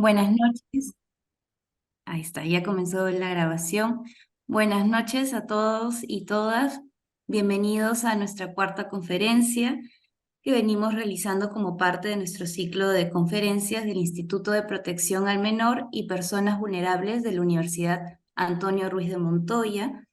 Buenas noches. Ahí está, ya comenzó la grabación. Buenas noches a todos y todas. Bienvenidos a nuestra cuarta conferencia que venimos realizando como parte de nuestro ciclo de conferencias del Instituto de Protección al Menor y Personas Vulnerables de la Universidad Antonio Ruiz de Montoya.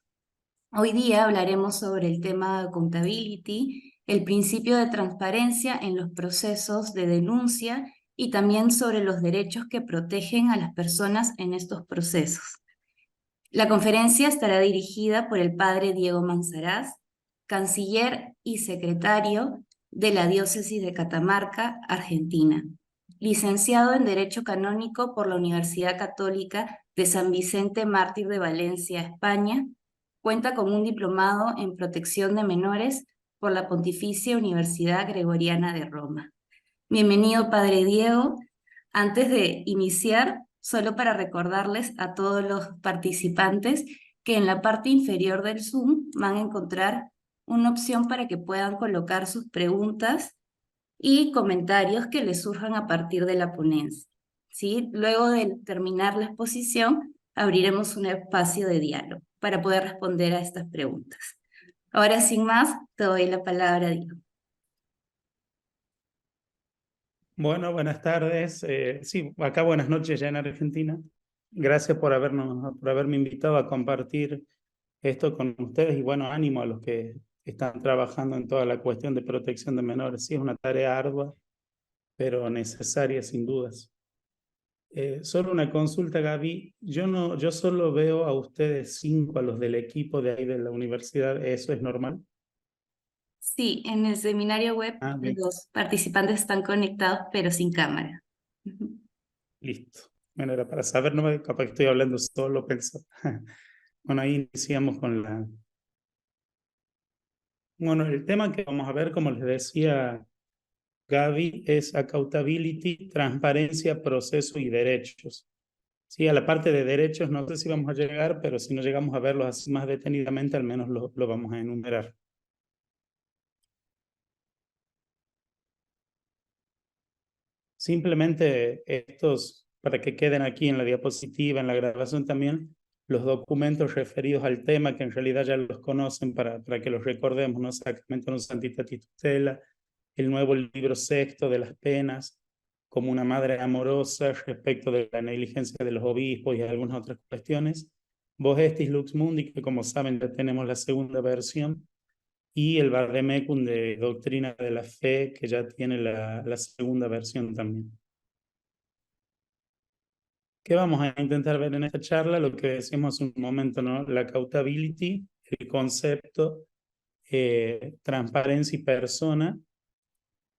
Hoy día hablaremos sobre el tema de accountability, el principio de transparencia en los procesos de denuncia y también sobre los derechos que protegen a las personas en estos procesos. La conferencia estará dirigida por el padre Diego Manzaraz, canciller y secretario de la Diócesis de Catamarca, Argentina, licenciado en Derecho Canónico por la Universidad Católica de San Vicente Mártir de Valencia, España. Cuenta con un diplomado en protección de menores por la Pontificia Universidad Gregoriana de Roma. Bienvenido, Padre Diego. Antes de iniciar, solo para recordarles a todos los participantes que en la parte inferior del Zoom van a encontrar una opción para que puedan colocar sus preguntas y comentarios que les surjan a partir de la ponencia. ¿Sí? Luego de terminar la exposición, abriremos un espacio de diálogo para poder responder a estas preguntas. Ahora, sin más, te doy la palabra, Diego. Bueno, buenas tardes. Sí, acá buenas noches ya en Argentina. Gracias por haberme invitado a compartir esto con ustedes y bueno, ánimo a los que están trabajando en toda la cuestión de protección de menores. Sí, es una tarea ardua, pero necesaria sin dudas. Solo una consulta, Gaby. Yo solo veo a ustedes 5, a los del equipo de ahí de la universidad. ¿Eso es normal? Sí, en el seminario web Ah, bien, los participantes están conectados pero sin cámara. listo. Bueno, era para saber, no me capaz que estoy hablando solo, pensó. Bueno, ahí iniciamos con la... Bueno, el tema que vamos a ver, como les decía Gaby, es accountability, transparencia, proceso y derechos. Sí, a la parte de derechos no sé si vamos a llegar, pero si no llegamos a verlos así más detenidamente, al menos lo vamos a enumerar. Simplemente estos, para que queden aquí en la diapositiva, en la grabación también, los documentos referidos al tema, que en realidad ya los conocen para que los recordemos, ¿no? Sacramento non Sanctitatis Tutela, el nuevo libro sexto de las penas, como una madre amorosa respecto de la negligencia de los obispos y algunas otras cuestiones. Vos Estis Lux Mundi, que como saben ya tenemos la segunda versión, y el Vademecum de Doctrina de la Fe, que ya tiene la segunda versión también. ¿Qué vamos a intentar ver en esta charla? Lo que decimos hace un momento, ¿no? La accountability, el concepto, transparencia y persona,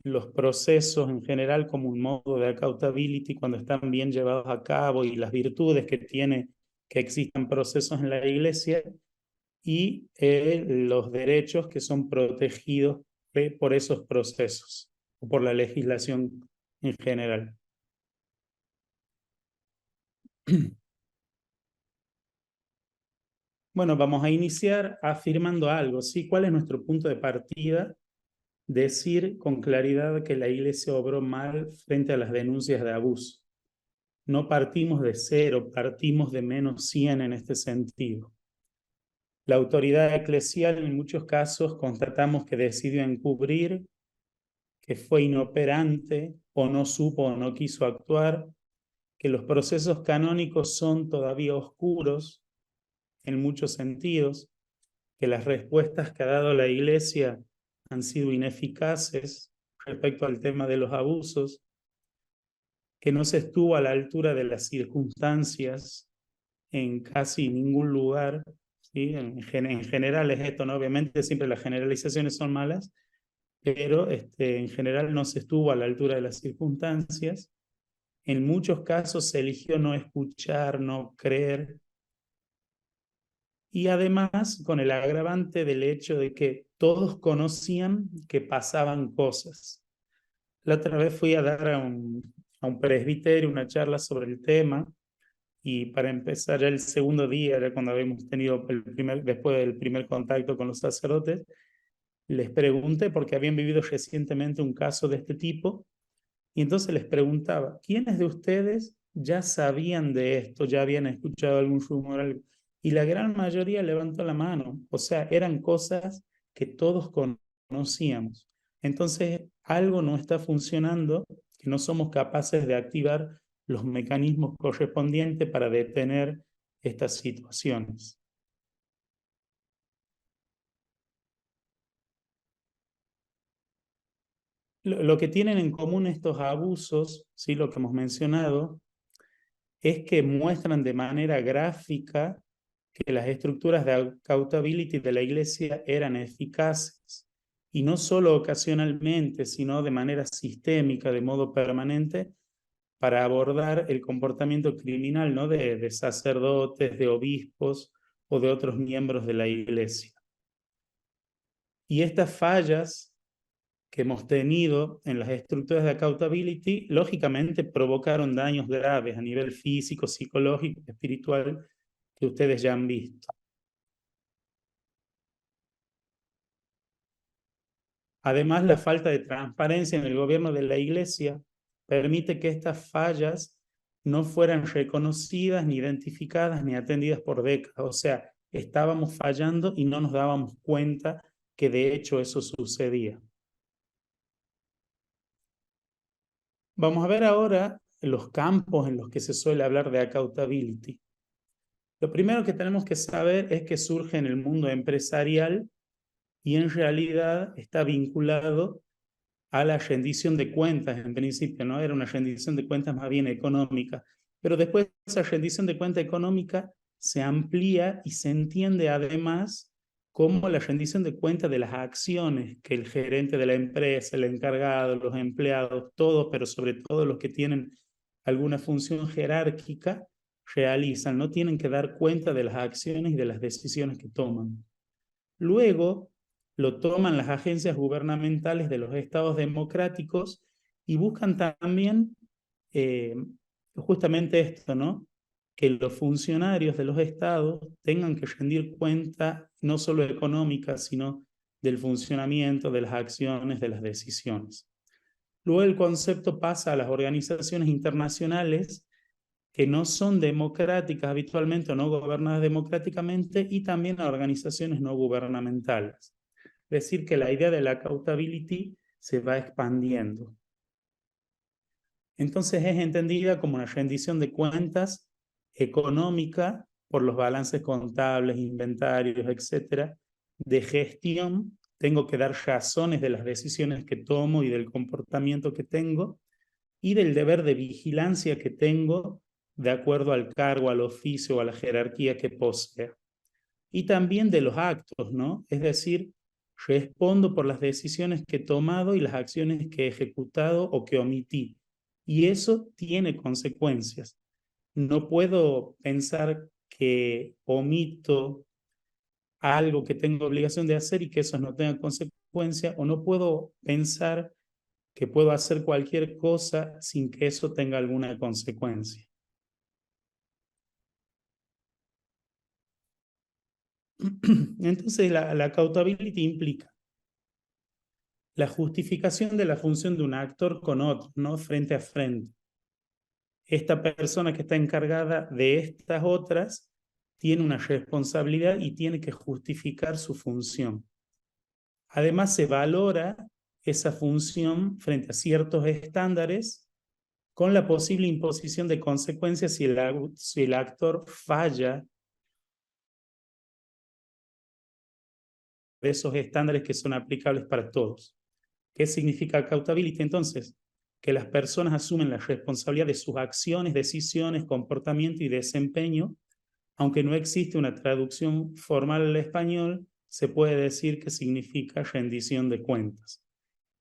los procesos en general como un modo de accountability cuando están bien llevados a cabo y las virtudes que tiene que existan procesos en la iglesia y los derechos que son protegidos por esos procesos o por la legislación en general. Bueno, vamos a iniciar afirmando algo, ¿sí? ¿Cuál es nuestro punto de partida? Decir con claridad que la Iglesia obró mal frente a las denuncias de abuso. No partimos de 0, partimos de -100 en este sentido. La autoridad eclesial en muchos casos constatamos que decidió encubrir, que fue inoperante o no supo o no quiso actuar, que los procesos canónicos son todavía oscuros en muchos sentidos, que las respuestas que ha dado la Iglesia han sido ineficaces respecto al tema de los abusos, que no se estuvo a la altura de las circunstancias en casi ningún lugar, ¿sí? En general es esto, ¿no? Obviamente siempre las generalizaciones son malas, pero en general no se estuvo a la altura de las circunstancias. En muchos casos se eligió no escuchar, no creer, y además con el agravante del hecho de que todos conocían que pasaban cosas. La otra vez fui a dar a un presbiterio una charla sobre el tema y para empezar ya el segundo día, ya cuando habíamos tenido después del primer contacto con los sacerdotes, les pregunté porque habían vivido recientemente un caso de este tipo y entonces les preguntaba, ¿quiénes de ustedes ya sabían de esto, ya habían escuchado algún rumor, y la gran mayoría levantó la mano. O sea, eran cosas que todos conocíamos. Entonces, algo no está funcionando, que no somos capaces de activar los mecanismos correspondientes para detener estas situaciones. Lo que tienen en común estos abusos, ¿sí? Lo que hemos mencionado, es que muestran de manera gráfica que las estructuras de accountability de la Iglesia eran eficaces, y no solo ocasionalmente, sino de manera sistémica, de modo permanente, para abordar el comportamiento criminal, ¿no? de sacerdotes, de obispos o de otros miembros de la Iglesia. Y estas fallas que hemos tenido en las estructuras de accountability, lógicamente provocaron daños graves a nivel físico, psicológico, espiritual, que ustedes ya han visto. Además, la falta de transparencia en el gobierno de la Iglesia permite que estas fallas no fueran reconocidas, ni identificadas, ni atendidas por décadas. O sea, estábamos fallando y no nos dábamos cuenta que de hecho eso sucedía. Vamos a ver ahora los campos en los que se suele hablar de accountability. Lo primero que tenemos que saber es que surge en el mundo empresarial y en realidad está vinculado a la rendición de cuentas. En principio, ¿no? Era una rendición de cuentas más bien económica, pero después esa rendición de cuenta económica se amplía y se entiende además como la rendición de cuentas de las acciones que el gerente de la empresa, el encargado, los empleados, todos, pero sobre todo los que tienen alguna función jerárquica, realizan, no tienen que dar cuenta de las acciones y de las decisiones que toman. Luego lo toman las agencias gubernamentales de los estados democráticos y buscan también justamente esto, ¿no? Que los funcionarios de los estados tengan que rendir cuenta no solo económica, sino del funcionamiento, de las acciones, de las decisiones. Luego el concepto pasa a las organizaciones internacionales que no son democráticas habitualmente o no gobernadas democráticamente, y también a organizaciones no gubernamentales. Es decir, que la idea de la accountability se va expandiendo. Entonces es entendida como una rendición de cuentas económica por los balances contables, inventarios, etcétera, de gestión. Tengo que dar razones de las decisiones que tomo y del comportamiento que tengo, y del deber de vigilancia que tengo de acuerdo al cargo, al oficio o a la jerarquía que posea. Y también de los actos, ¿no? Es decir, respondo por las decisiones que he tomado y las acciones que he ejecutado o que omití. Y eso tiene consecuencias. No puedo pensar que omito algo que tengo obligación de hacer y que eso no tenga consecuencia, o no puedo pensar que puedo hacer cualquier cosa sin que eso tenga alguna consecuencia. Entonces, la accountability implica la justificación de la función de un actor con otro, ¿no? Frente a frente. Esta persona que está encargada de estas otras tiene una responsabilidad y tiene que justificar su función. Además, se valora esa función frente a ciertos estándares, con la posible imposición de consecuencias si el actor falla de esos estándares que son aplicables para todos. ¿Qué significa accountability entonces? Que las personas asumen la responsabilidad de sus acciones, decisiones, comportamiento y desempeño. Aunque no existe una traducción formal al español, se puede decir que significa rendición de cuentas.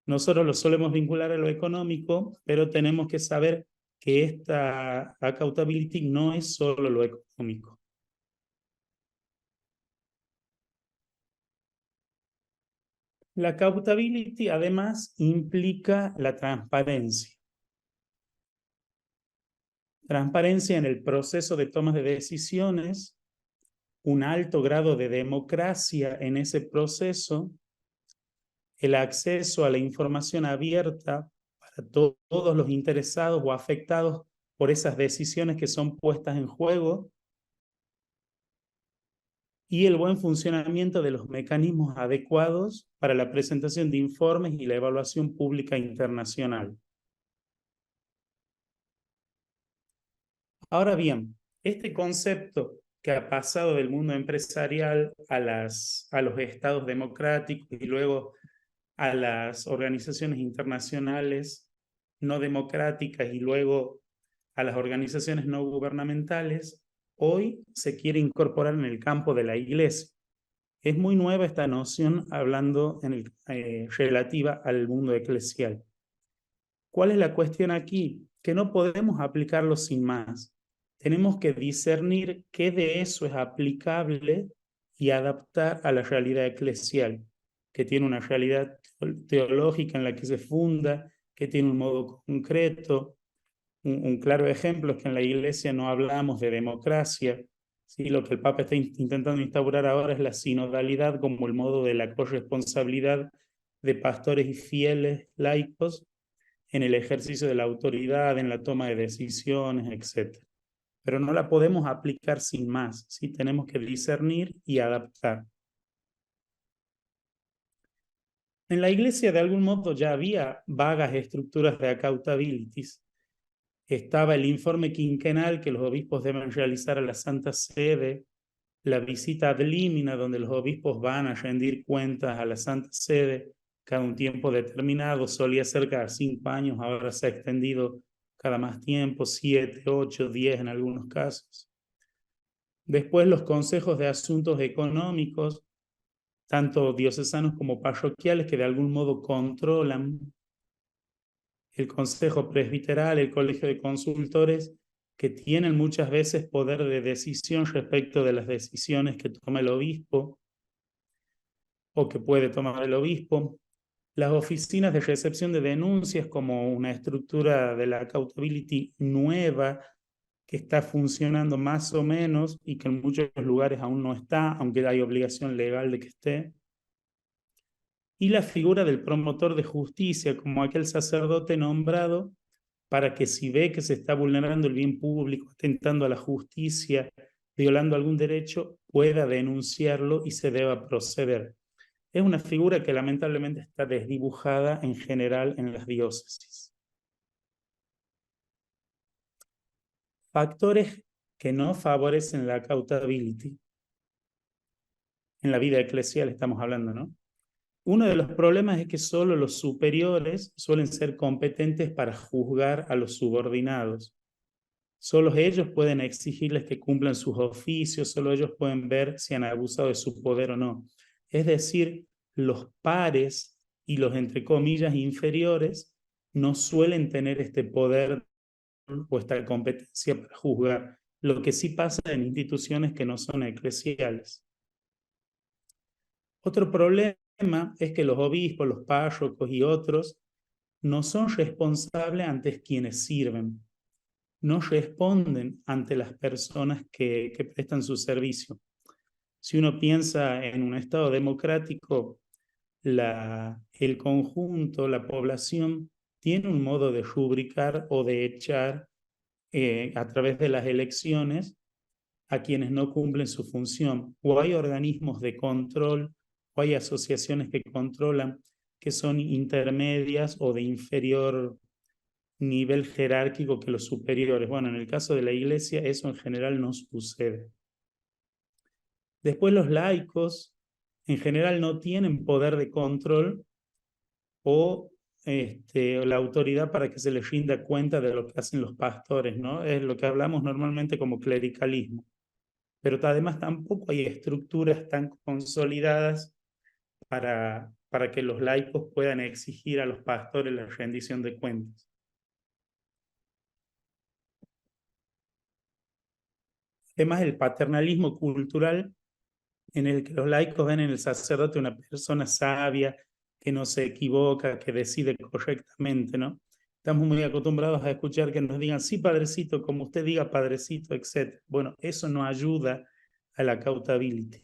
Nosotros lo solemos vincular a lo económico, pero tenemos que saber que esta accountability no es solo lo económico. La accountability además implica la transparencia. Transparencia en el proceso de toma de decisiones, un alto grado de democracia en ese proceso, el acceso a la información abierta para todos los interesados o afectados por esas decisiones que son puestas en juego y el buen funcionamiento de los mecanismos adecuados para la presentación de informes y la evaluación pública internacional. Ahora bien, este concepto que ha pasado del mundo empresarial a los estados democráticos y luego a las organizaciones internacionales no democráticas y luego a las organizaciones no gubernamentales, hoy se quiere incorporar en el campo de la iglesia. Es muy nueva esta noción hablando relativa al mundo eclesial. ¿Cuál es la cuestión aquí? Que no podemos aplicarlo sin más. Tenemos que discernir qué de eso es aplicable y adaptar a la realidad eclesial, que tiene una realidad teológica en la que se funda, que tiene un modo concreto. Un claro ejemplo es que en la iglesia no hablamos de democracia. ¿Sí? Lo que el Papa está intentando instaurar ahora es la sinodalidad como el modo de la corresponsabilidad de pastores y fieles laicos en el ejercicio de la autoridad, en la toma de decisiones, etc. Pero no la podemos aplicar sin más, ¿sí? Tenemos que discernir y adaptar. En la iglesia de algún modo ya había vagas estructuras de accountabilities. Estaba el informe quinquenal que los obispos deben realizar a la Santa Sede, la visita ad limina, donde los obispos van a rendir cuentas a la Santa Sede cada un tiempo determinado, solía ser cada 5 años, ahora se ha extendido cada más tiempo, 7, 8, 10 en algunos casos. Después los consejos de asuntos económicos, tanto diocesanos como parroquiales, que de algún modo controlan el consejo presbiteral, el colegio de consultores, que tienen muchas veces poder de decisión respecto de las decisiones que toma el obispo o que puede tomar el obispo. Las oficinas de recepción de denuncias como una estructura de la accountability nueva que está funcionando más o menos y que en muchos lugares aún no está, aunque hay obligación legal de que esté. Y la figura del promotor de justicia como aquel sacerdote nombrado para que si ve que se está vulnerando el bien público, atentando a la justicia, violando algún derecho, pueda denunciarlo y se deba proceder. Es una figura que lamentablemente está desdibujada en general en las diócesis. Factores que no favorecen la accountability. En la vida eclesial estamos hablando, ¿no? Uno de los problemas es que solo los superiores suelen ser competentes para juzgar a los subordinados. Solo ellos pueden exigirles que cumplan sus oficios, solo ellos pueden ver si han abusado de su poder o no. Es decir, los pares y los, entre comillas, inferiores no suelen tener este poder o esta competencia para juzgar, lo que sí pasa en instituciones que no son eclesiales. Otro problema es que los obispos, los párrocos y otros no son responsables ante quienes sirven, no responden ante las personas que prestan su servicio. Si uno piensa en un Estado democrático, el conjunto, la población, tiene un modo de rubricar o de echar a través de las elecciones a quienes no cumplen su función. O hay organismos de control, o hay asociaciones que controlan, que son intermedias o de inferior nivel jerárquico que los superiores. Bueno, en el caso de la iglesia eso en general no sucede. Después los laicos en general no tienen poder de control o la autoridad para que se les rinda cuenta de lo que hacen los pastores, ¿no? Es lo que hablamos normalmente como clericalismo. Pero además tampoco hay estructuras tan consolidadas para que los laicos puedan exigir a los pastores la rendición de cuentas. Además, el paternalismo cultural en el que los laicos ven en el sacerdote una persona sabia, que no se equivoca, que decide correctamente, ¿no? Estamos muy acostumbrados a escuchar que nos digan, sí, padrecito, como usted diga, padrecito, etc. Bueno, eso no ayuda a la accountability.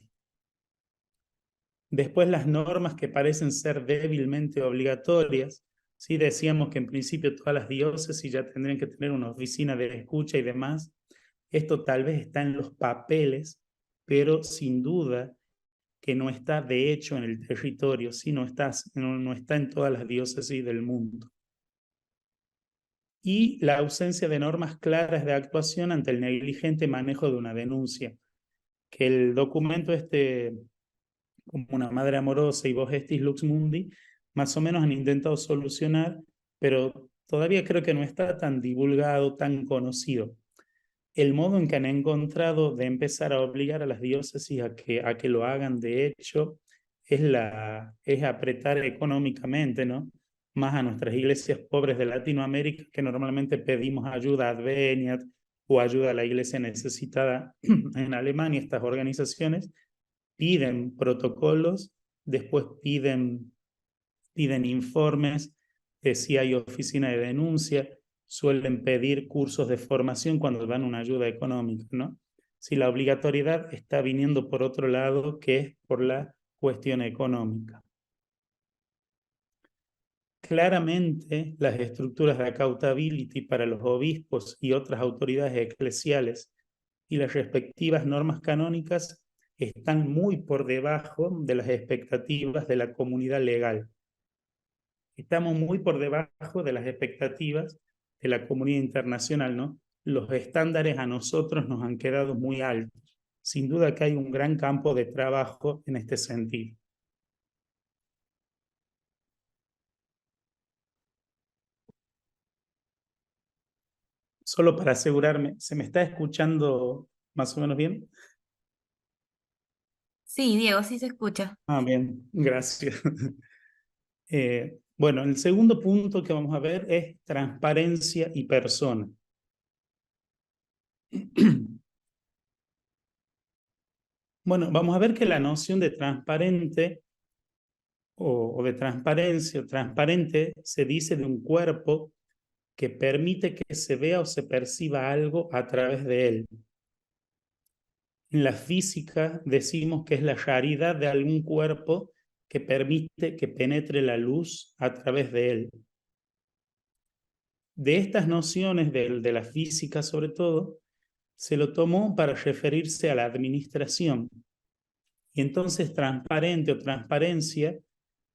Después las normas que parecen ser débilmente obligatorias Sí, decíamos que en principio todas las diócesis ya tendrían que tener una oficina de escucha y demás. Esto tal vez está en los papeles, pero sin duda que no está de hecho en el territorio, sí, no está en todas las diócesis del mundo. Y la ausencia de normas claras de actuación ante el negligente manejo de una denuncia, que el documento como una madre amorosa y vos estis lux mundi, más o menos han intentado solucionar, pero todavía creo que no está tan divulgado, tan conocido. El modo en que han encontrado de empezar a obligar a las diócesis a que lo hagan, de hecho, es apretar económicamente, ¿no? Más a nuestras iglesias pobres de Latinoamérica, que normalmente pedimos ayuda a Adveniat o ayuda a la iglesia necesitada en Alemania. Estas organizaciones piden protocolos, después piden informes de si hay oficina de denuncia, suelen pedir cursos de formación cuando dan una ayuda económica, ¿no? Si la obligatoriedad está viniendo por otro lado, que es por la cuestión económica. Claramente, las estructuras de accountability para los obispos y otras autoridades eclesiales y las respectivas normas canónicas están muy por debajo de las expectativas de la comunidad legal. Estamos muy por debajo de las expectativas de la comunidad internacional, ¿no? Los estándares a nosotros nos han quedado muy altos. Sin duda que hay un gran campo de trabajo en este sentido. Solo para asegurarme, ¿se me está escuchando más o menos bien? Sí, Diego, sí se escucha. Ah, bien, gracias. Bueno, el segundo punto que vamos a ver es transparencia y persona. Bueno, vamos a ver que la noción de transparente o de transparencia o transparente se dice de un cuerpo que permite que se vea o se perciba algo a través de él. En la física decimos que es la raridad de algún cuerpo que permite que penetre la luz a través de él. De estas nociones de la física sobre todo, se lo tomó para referirse a la administración. Y entonces transparente o transparencia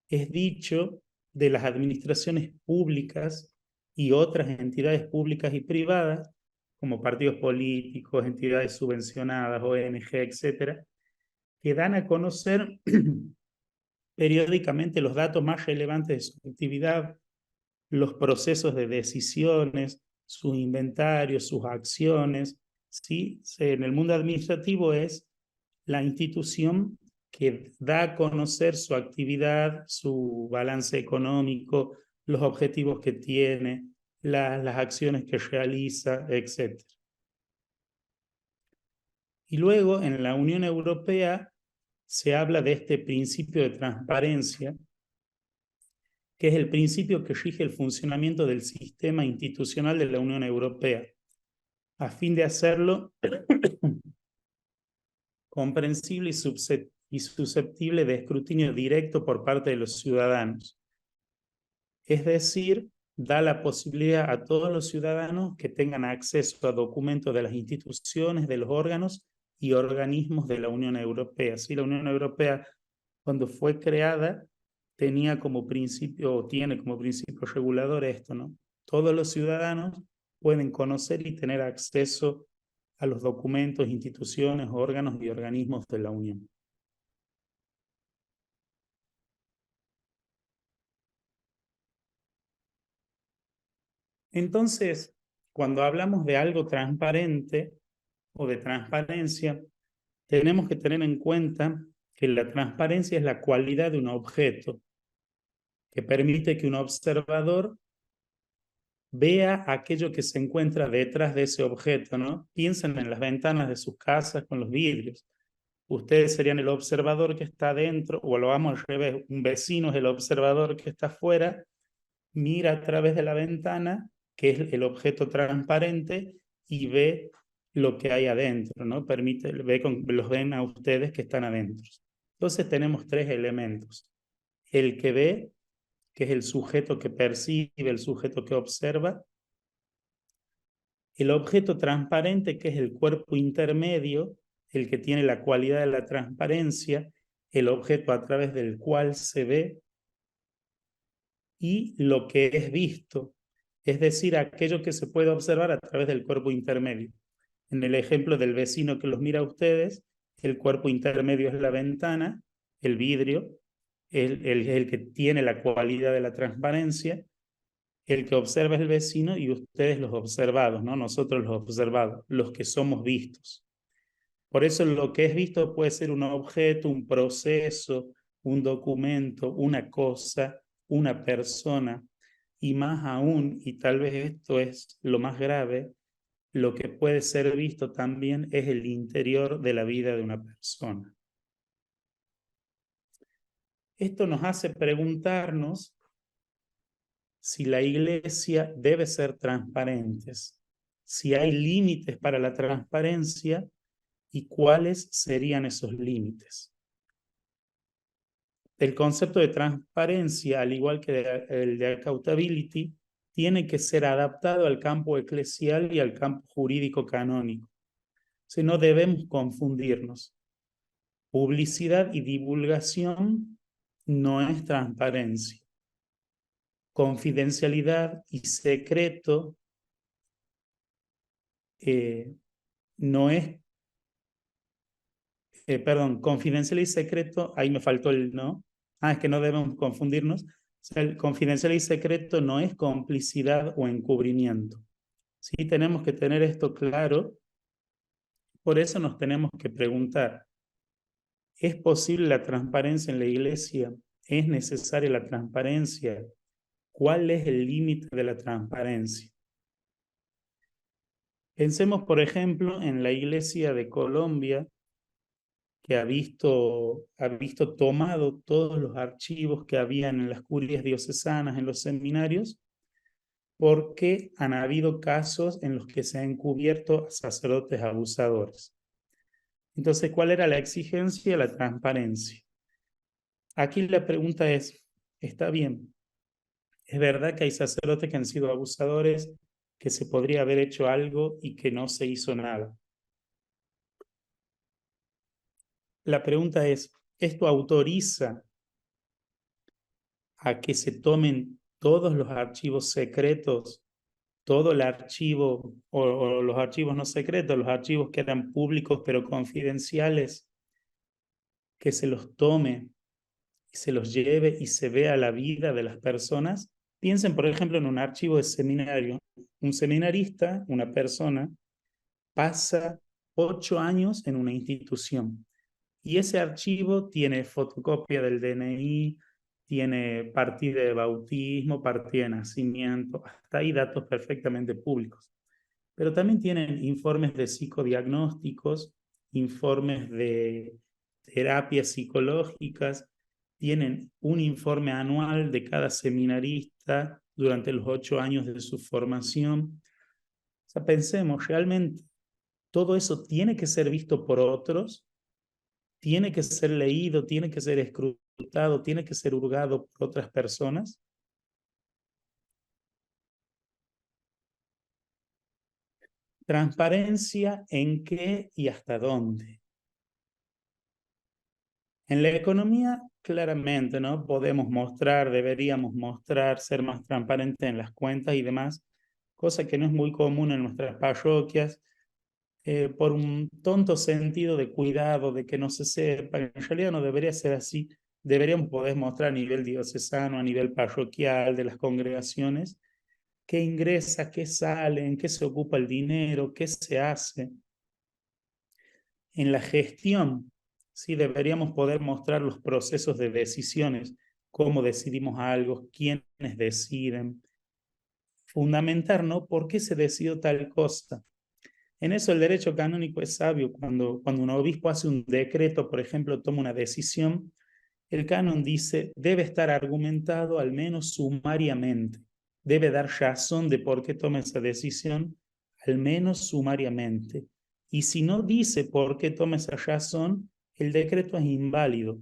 es dicho de las administraciones públicas y otras entidades públicas y privadas, como partidos políticos, entidades subvencionadas, ONG, etcétera, que dan a conocer periódicamente los datos más relevantes de su actividad, los procesos de decisiones, sus inventarios, sus acciones. ¿Sí? En el mundo administrativo es la institución que da a conocer su actividad, su balance económico, los objetivos que tiene, las acciones que realiza, etc. Y luego en la Unión Europea se habla de este principio de transparencia, que es el principio que rige el funcionamiento del sistema institucional de la Unión Europea, a fin de hacerlo comprensible y susceptible de escrutinio directo por parte de los ciudadanos. Es decir, da la posibilidad a todos los ciudadanos que tengan acceso a documentos de las instituciones, de los órganos y organismos de la Unión Europea. Sí, la Unión Europea, cuando fue creada, tenía como principio, o tiene como principio regulador esto, ¿no? Todos los ciudadanos pueden conocer y tener acceso a los documentos, instituciones, órganos y organismos de la Unión. Entonces, cuando hablamos de algo transparente o de transparencia, tenemos que tener en cuenta que la transparencia es la cualidad de un objeto que permite que un observador vea aquello que se encuentra detrás de ese objeto, ¿no? Piensen en las ventanas de sus casas con los vidrios. Ustedes serían el observador que está dentro, o lo vamos al revés, un vecino es el observador que está afuera, mira a través de la ventana, que es el objeto transparente, y ve lo que hay adentro, ¿no? Los ven a ustedes que están adentro. Entonces tenemos tres elementos. El que ve, que es el sujeto que percibe, el sujeto que observa. El objeto transparente, que es el cuerpo intermedio, el que tiene la cualidad de la transparencia, el objeto a través del cual se ve, y lo que es visto, es decir, aquello que se puede observar a través del cuerpo intermedio. En el ejemplo del vecino que los mira a ustedes, el cuerpo intermedio es la ventana, el vidrio, el que tiene la cualidad de la transparencia, el que observa es el vecino y ustedes los observados, ¿no? Nosotros los observados, los que somos vistos. Por eso lo que es visto puede ser un objeto, un proceso, un documento, una cosa, una persona, y más aún, y tal vez esto es lo más grave, lo que puede ser visto también es el interior de la vida de una persona. Esto nos hace preguntarnos si la iglesia debe ser transparente, si hay límites para la transparencia y cuáles serían esos límites. El concepto de transparencia, al igual que el de accountability, tiene que ser adaptado al campo eclesial y al campo jurídico canónico. Si no debemos confundirnos. Publicidad y divulgación no es transparencia. Confidencialidad y secreto no es, confidencial y secreto, ahí me faltó el no. Es que no debemos confundirnos. O sea, el confidencial y secreto no es complicidad o encubrimiento. Sí, tenemos que tener esto claro. Por eso nos tenemos que preguntar, ¿es posible la transparencia en la iglesia? ¿Es necesaria la transparencia? ¿Cuál es el límite de la transparencia? Pensemos, por ejemplo, en la Iglesia de Colombia, que ha visto tomado todos los archivos que habían en las curias diocesanas, en los seminarios, porque han habido casos en los que se han encubierto a sacerdotes abusadores. Entonces, ¿cuál era la exigencia? La transparencia. Aquí la pregunta es, ¿está bien? ¿Es verdad que hay sacerdotes que han sido abusadores, que se podría haber hecho algo y que no se hizo nada? La pregunta es, ¿esto autoriza a que se tomen todos los archivos secretos, todo el archivo o los archivos no secretos, los archivos que eran públicos pero confidenciales, que se los tome y se los lleve y se vea la vida de las personas? Piensen, por ejemplo, en un archivo de seminario. Un seminarista, una persona, pasa 8 años en una institución. Y ese archivo tiene fotocopia del DNI, tiene partida de bautismo, partida de nacimiento, hasta ahí datos perfectamente públicos. Pero también tienen informes de psicodiagnósticos, informes de terapias psicológicas, tienen un informe anual de cada seminarista durante los 8 años de su formación. O sea, pensemos, realmente todo eso tiene que ser visto por otros, tiene que ser leído, tiene que ser escrutado, tiene que ser hurgado por otras personas. Transparencia en qué y hasta dónde. En la economía, claramente, ¿no? Podemos mostrar, deberíamos mostrar, ser más transparentes en las cuentas y demás, cosa que no es muy común en nuestras parroquias, por un tonto sentido de cuidado, de que no se sepa. En realidad no debería ser así. Deberíamos poder mostrar a nivel diocesano, a nivel parroquial, de las congregaciones, qué ingresa, qué sale, en qué se ocupa el dinero, qué se hace. En la gestión, sí, deberíamos poder mostrar los procesos de decisiones, cómo decidimos algo, quiénes deciden. Fundamentar, ¿no? ¿Por qué se decidió tal cosa? En eso el derecho canónico es sabio. Cuando un obispo hace un decreto, por ejemplo, toma una decisión, el canon dice, debe estar argumentado al menos sumariamente. Debe dar razón de por qué toma esa decisión, al menos sumariamente. Y si no dice por qué toma esa razón, el decreto es inválido.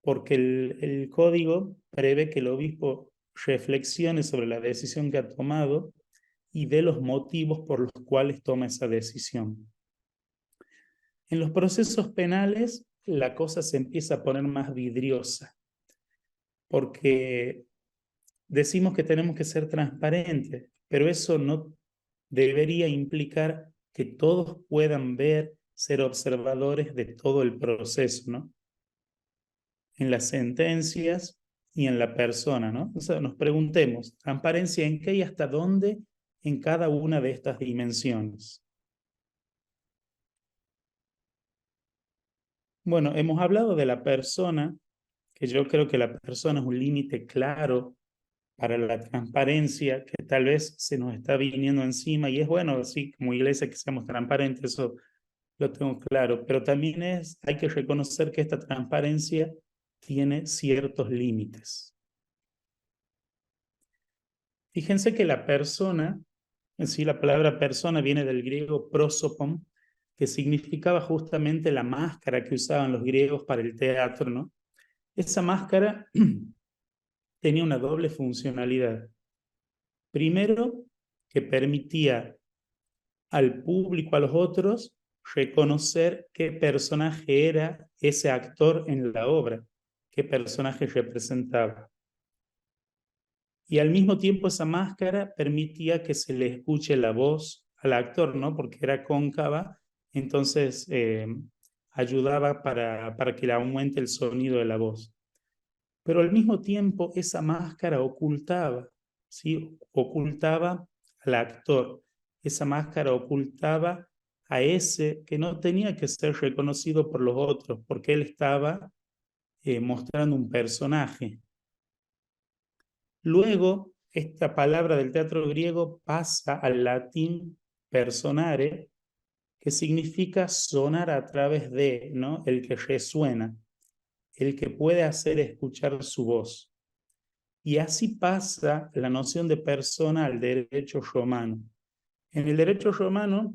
porque el código prevé que el obispo reflexione sobre la decisión que ha tomado y dé los motivos por los cuales toma esa decisión. En los procesos penales, la cosa se empieza a poner más vidriosa, porque decimos que tenemos que ser transparentes, pero eso no debería implicar que todos puedan ver, ser observadores de todo el proceso, ¿no? En las sentencias y en la persona, ¿no? O sea, nos preguntemos, ¿transparencia en qué y hasta dónde en cada una de estas dimensiones? Bueno, hemos hablado de la persona, que yo creo que la persona es un límite claro para la transparencia que tal vez se nos está viniendo encima y es bueno, así como iglesia, que seamos transparentes, eso lo tengo claro, pero también hay que reconocer que esta transparencia tiene ciertos límites. Fíjense que la persona, en sí la palabra persona viene del griego prosopon, que significaba justamente la máscara que usaban los griegos para el teatro, ¿no? Esa máscara tenía una doble funcionalidad. Primero, que permitía al público, a los otros, reconocer qué personaje era ese actor en la obra, qué personaje representaba. Y al mismo tiempo esa máscara permitía que se le escuche la voz al actor, ¿no? Porque era cóncava, entonces ayudaba para que le aumente el sonido de la voz. Pero al mismo tiempo esa máscara ocultaba, ¿sí? Ocultaba al actor. Esa máscara ocultaba a ese que no tenía que ser reconocido por los otros, porque él estaba mostrando un personaje. Luego, esta palabra del teatro griego pasa al latín personare, que significa sonar a través de, ¿no? El que resuena, el que puede hacer escuchar su voz. Y así pasa la noción de persona al derecho romano. En el derecho romano,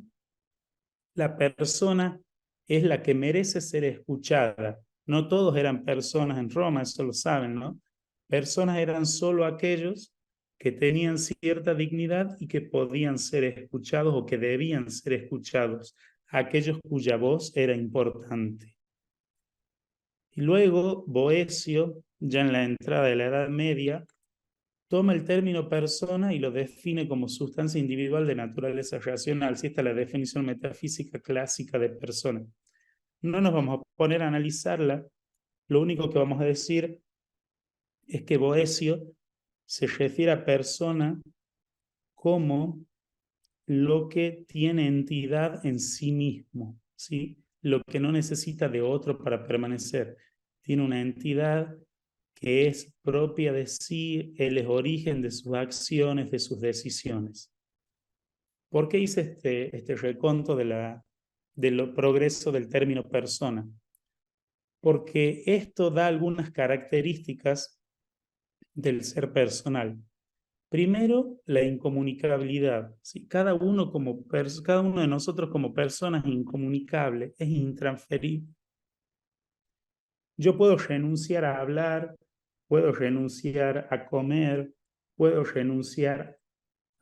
la persona es la que merece ser escuchada. No todos eran personas en Roma, eso lo saben, ¿no? Personas eran solo aquellos que tenían cierta dignidad y que podían ser escuchados o que debían ser escuchados, aquellos cuya voz era importante. Y luego Boecio, ya en la entrada de la Edad Media, toma el término persona y lo define como sustancia individual de naturaleza racional. Si esta es la definición metafísica clásica de persona. No nos vamos a poner a analizarla, lo único que vamos a decir es que Boecio se refiere a persona como lo que tiene entidad en sí mismo, ¿sí? Lo que no necesita de otro para permanecer. Tiene una entidad que es propia de sí, él es origen de sus acciones, de sus decisiones. ¿Por qué hice este reconto del progreso del término persona? Porque esto da algunas características del ser personal. Primero, la incomunicabilidad. ¿Sí? Cada uno de nosotros como personas es incomunicable, es intransferible. Yo puedo renunciar a hablar, puedo renunciar a comer, puedo renunciar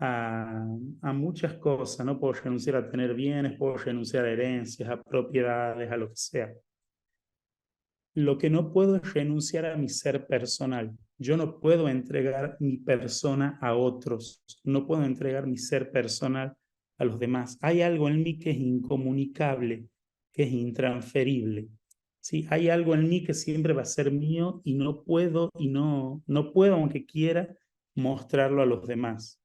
a muchas cosas, ¿no? Puedo renunciar a tener bienes, puedo renunciar a herencias, a propiedades, a lo que sea. Lo que no puedo es renunciar a mi ser personal. Yo no puedo entregar mi persona a otros, no puedo entregar mi ser personal a los demás. Hay algo en mí que es incomunicable, que es intransferible. ¿Sí? Hay algo en mí que siempre va a ser mío y no puedo, no puedo, aunque quiera, mostrarlo a los demás.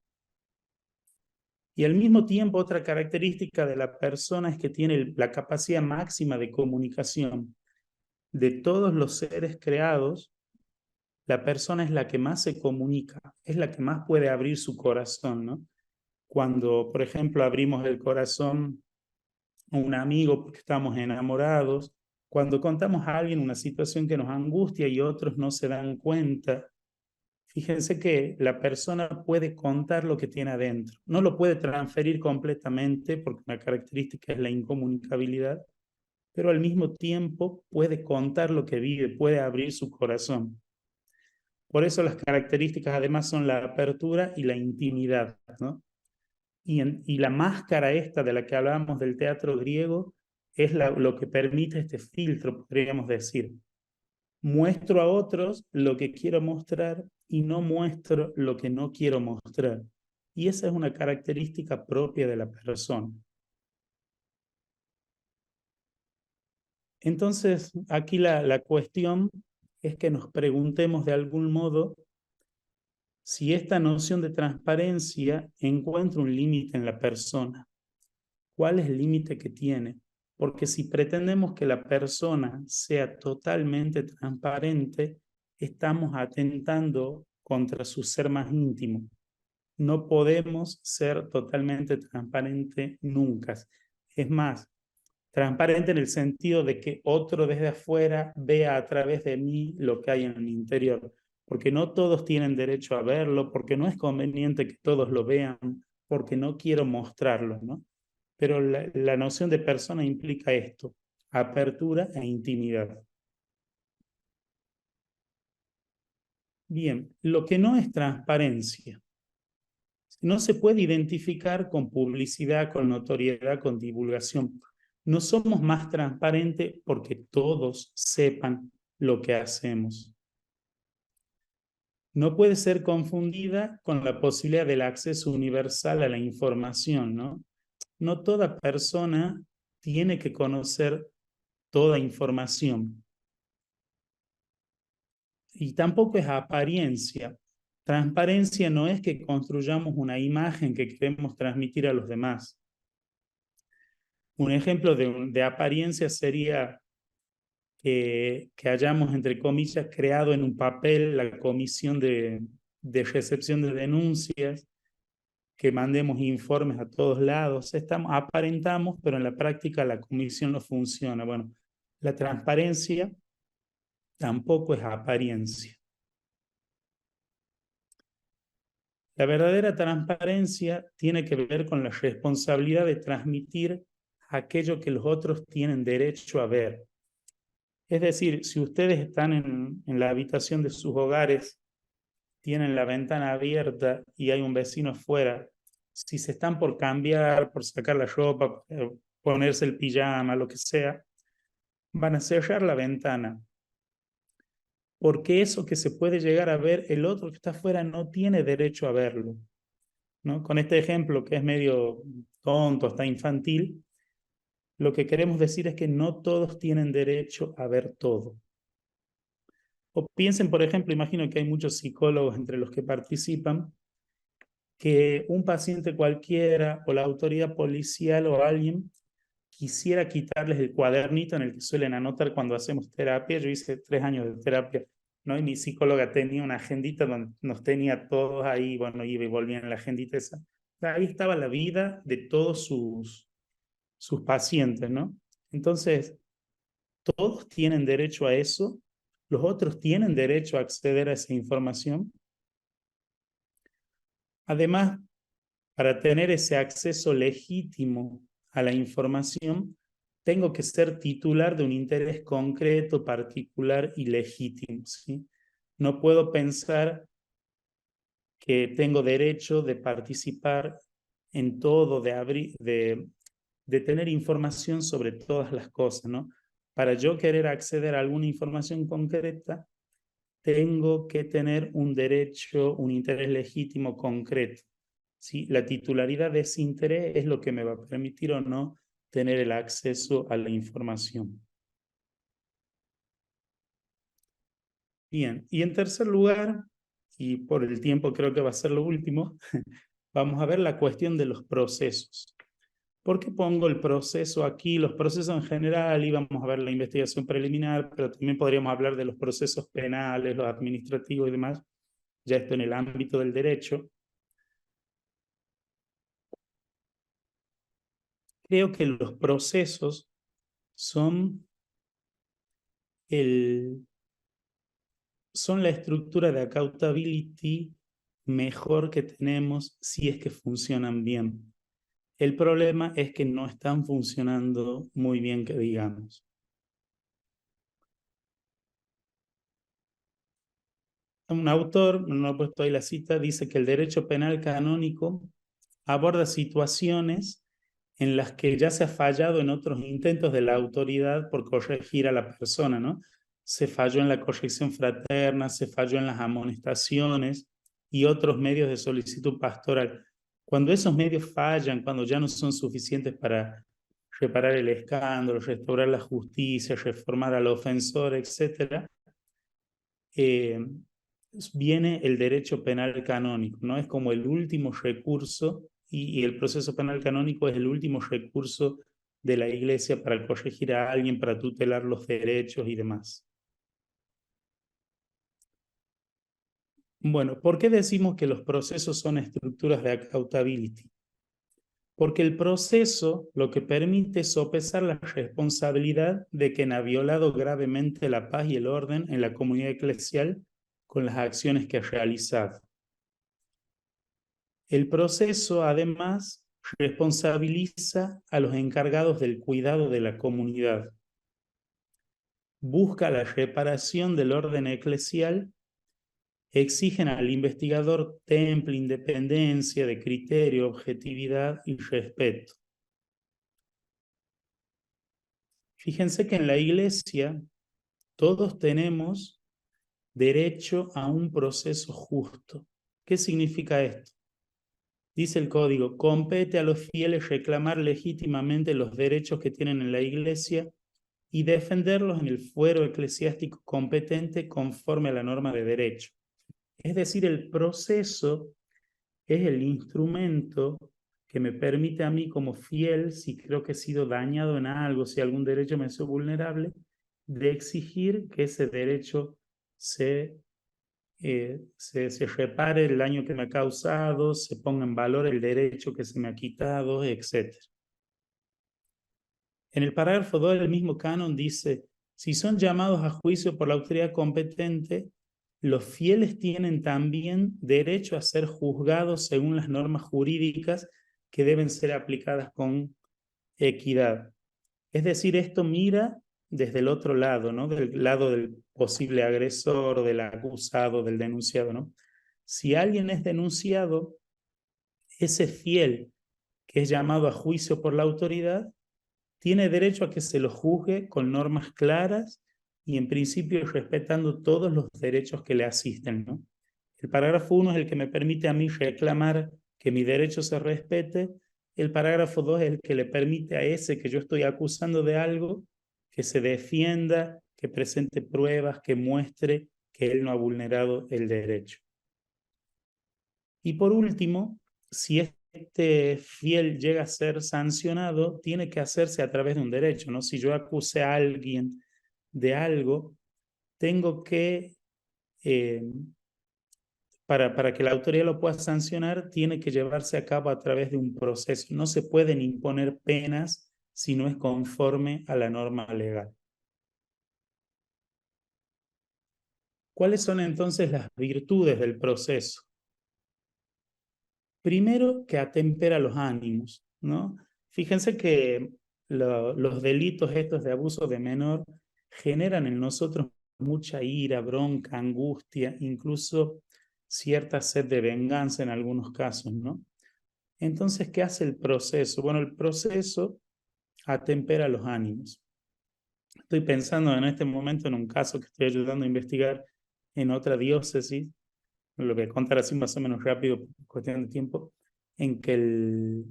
Y al mismo tiempo, otra característica de la persona es que tiene la capacidad máxima de comunicación. De todos los seres creados, la persona es la que más se comunica, es la que más puede abrir su corazón, ¿no? Cuando, por ejemplo, abrimos el corazón a un amigo porque estamos enamorados, cuando contamos a alguien una situación que nos angustia y otros no se dan cuenta, fíjense que la persona puede contar lo que tiene adentro. No lo puede transferir completamente porque una característica es la incomunicabilidad, pero al mismo tiempo puede contar lo que vive, puede abrir su corazón. Por eso las características además son la apertura y la intimidad, ¿no? Y la máscara esta de la que hablábamos del teatro griego es lo que permite este filtro, podríamos decir. Muestro a otros lo que quiero mostrar y no muestro lo que no quiero mostrar. Y esa es una característica propia de la persona. Entonces, aquí la cuestión es que nos preguntemos de algún modo si esta noción de transparencia encuentra un límite en la persona. ¿Cuál es el límite que tiene? Porque si pretendemos que la persona sea totalmente transparente, estamos atentando contra su ser más íntimo. No podemos ser totalmente transparente nunca. Es más, transparente en el sentido de que otro desde afuera vea a través de mí lo que hay en mi interior, porque no todos tienen derecho a verlo, porque no es conveniente que todos lo vean, porque no quiero mostrarlo, ¿no? Pero la noción de persona implica esto, apertura e intimidad. Bien, lo que no es transparencia, no se puede identificar con publicidad, con notoriedad, con divulgación. No somos más transparentes porque todos sepan lo que hacemos. No puede ser confundida con la posibilidad del acceso universal a la información, ¿no? No toda persona tiene que conocer toda información. Y tampoco es apariencia. Transparencia no es que construyamos una imagen que queremos transmitir a los demás. Un ejemplo de apariencia sería que hayamos, entre comillas, creado en un papel la comisión de recepción de denuncias, que mandemos informes a todos lados. Aparentamos, pero en la práctica la comisión no funciona. Bueno, la transparencia tampoco es apariencia. La verdadera transparencia tiene que ver con la responsabilidad de transmitir aquello que los otros tienen derecho a ver. Es decir, si ustedes están en la habitación de sus hogares, tienen la ventana abierta y hay un vecino afuera, si se están por cambiar, por sacar la ropa, ponerse el pijama, lo que sea, van a cerrar la ventana. Porque eso que se puede llegar a ver, el otro que está afuera no tiene derecho a verlo, ¿no? Con este ejemplo que es medio tonto, hasta infantil, lo que queremos decir es que no todos tienen derecho a ver todo. O piensen, por ejemplo, imagino que hay muchos psicólogos entre los que participan, que un paciente cualquiera o la autoridad policial o alguien quisiera quitarles el cuadernito en el que suelen anotar cuando hacemos terapia. Yo hice 3 años de terapia, ¿no? Y mi psicóloga tenía una agendita donde nos tenía todos ahí, bueno, iba y volvía en la agendita esa. Ahí estaba la vida de todos sus pacientes, ¿no? Entonces, todos tienen derecho a eso, los otros tienen derecho a acceder a esa información. Además, para tener ese acceso legítimo a la información, tengo que ser titular de un interés concreto, particular y legítimo, ¿sí? No puedo pensar que tengo derecho de participar en todo, de tener información sobre todas las cosas, ¿no? Para yo querer acceder a alguna información concreta, tengo que tener un derecho, un interés legítimo concreto. ¿Sí? La titularidad de ese interés es lo que me va a permitir o no tener el acceso a la información. Bien, y en tercer lugar, y por el tiempo creo que va a ser lo último, vamos a ver la cuestión de los procesos. ¿Por qué pongo el proceso aquí? Los procesos en general, y vamos a ver la investigación preliminar, pero también podríamos hablar de los procesos penales, los administrativos y demás, ya esto en el ámbito del derecho. Creo que los procesos son, son la estructura de accountability mejor que tenemos si es que funcionan bien. El problema es que no están funcionando muy bien, que digamos. Un autor, no he puesto ahí la cita, dice que el derecho penal canónico aborda situaciones en las que ya se ha fallado en otros intentos de la autoridad por corregir a la persona, ¿no? Se falló en la corrección fraterna, se falló en las amonestaciones y otros medios de solicitud pastoral. Cuando esos medios fallan, cuando ya no son suficientes para reparar el escándalo, restaurar la justicia, reformar al ofensor, etcétera, eh, viene el derecho penal canónico, ¿no? Es como el último recurso y el proceso penal canónico es el último recurso de la Iglesia para corregir a alguien, para tutelar los derechos y demás. Bueno, ¿por qué decimos que los procesos son estructuras de accountability? Porque el proceso lo que permite es sopesar la responsabilidad de quien ha violado gravemente la paz y el orden en la comunidad eclesial con las acciones que ha realizado. El proceso, además, responsabiliza a los encargados del cuidado de la comunidad. Busca la reparación del orden eclesial, exigen al investigador temple, independencia de criterio, objetividad y respeto. Fíjense que en la Iglesia todos tenemos derecho a un proceso justo. ¿Qué significa esto? Dice el código, compete a los fieles reclamar legítimamente los derechos que tienen en la Iglesia y defenderlos en el fuero eclesiástico competente conforme a la norma de derecho. Es decir, el proceso es el instrumento que me permite a mí como fiel, si creo que he sido dañado en algo, si algún derecho me es vulnerable, de exigir que ese derecho se repare el daño que me ha causado, se ponga en valor el derecho que se me ha quitado, etc. En el parágrafo 2 del mismo canon dice, si son llamados a juicio por la autoridad competente, los fieles tienen también derecho a ser juzgados según las normas jurídicas que deben ser aplicadas con equidad. Es decir, esto mira desde el otro lado, ¿no? Del lado del posible agresor, del acusado, del denunciado, ¿no? Si alguien es denunciado, ese fiel que es llamado a juicio por la autoridad tiene derecho a que se lo juzgue con normas claras y en principio respetando todos los derechos que le asisten, ¿no? El parágrafo 1 es el que me permite a mí reclamar que mi derecho se respete. El parágrafo 2 es el que le permite a ese que yo estoy acusando de algo que se defienda, que presente pruebas, que muestre que él no ha vulnerado el derecho. Y por último, si este fiel llega a ser sancionado, tiene que hacerse a través de un derecho, ¿no? Si yo acuse a alguien de algo, tengo que, para que la autoridad lo pueda sancionar, tiene que llevarse a cabo a través de un proceso. No se pueden imponer penas si no es conforme a la norma legal. ¿Cuáles son entonces las virtudes del proceso? Primero, que atempera los ánimos, ¿no? Fíjense que los delitos estos de abuso de menor generan en nosotros mucha ira, bronca, angustia, incluso cierta sed de venganza en algunos casos, ¿no? Entonces, ¿qué hace el proceso? Bueno, el proceso atempera los ánimos. Estoy pensando en este momento en un caso que estoy ayudando a investigar en otra diócesis, lo voy a contar así más o menos rápido por cuestión de tiempo, en que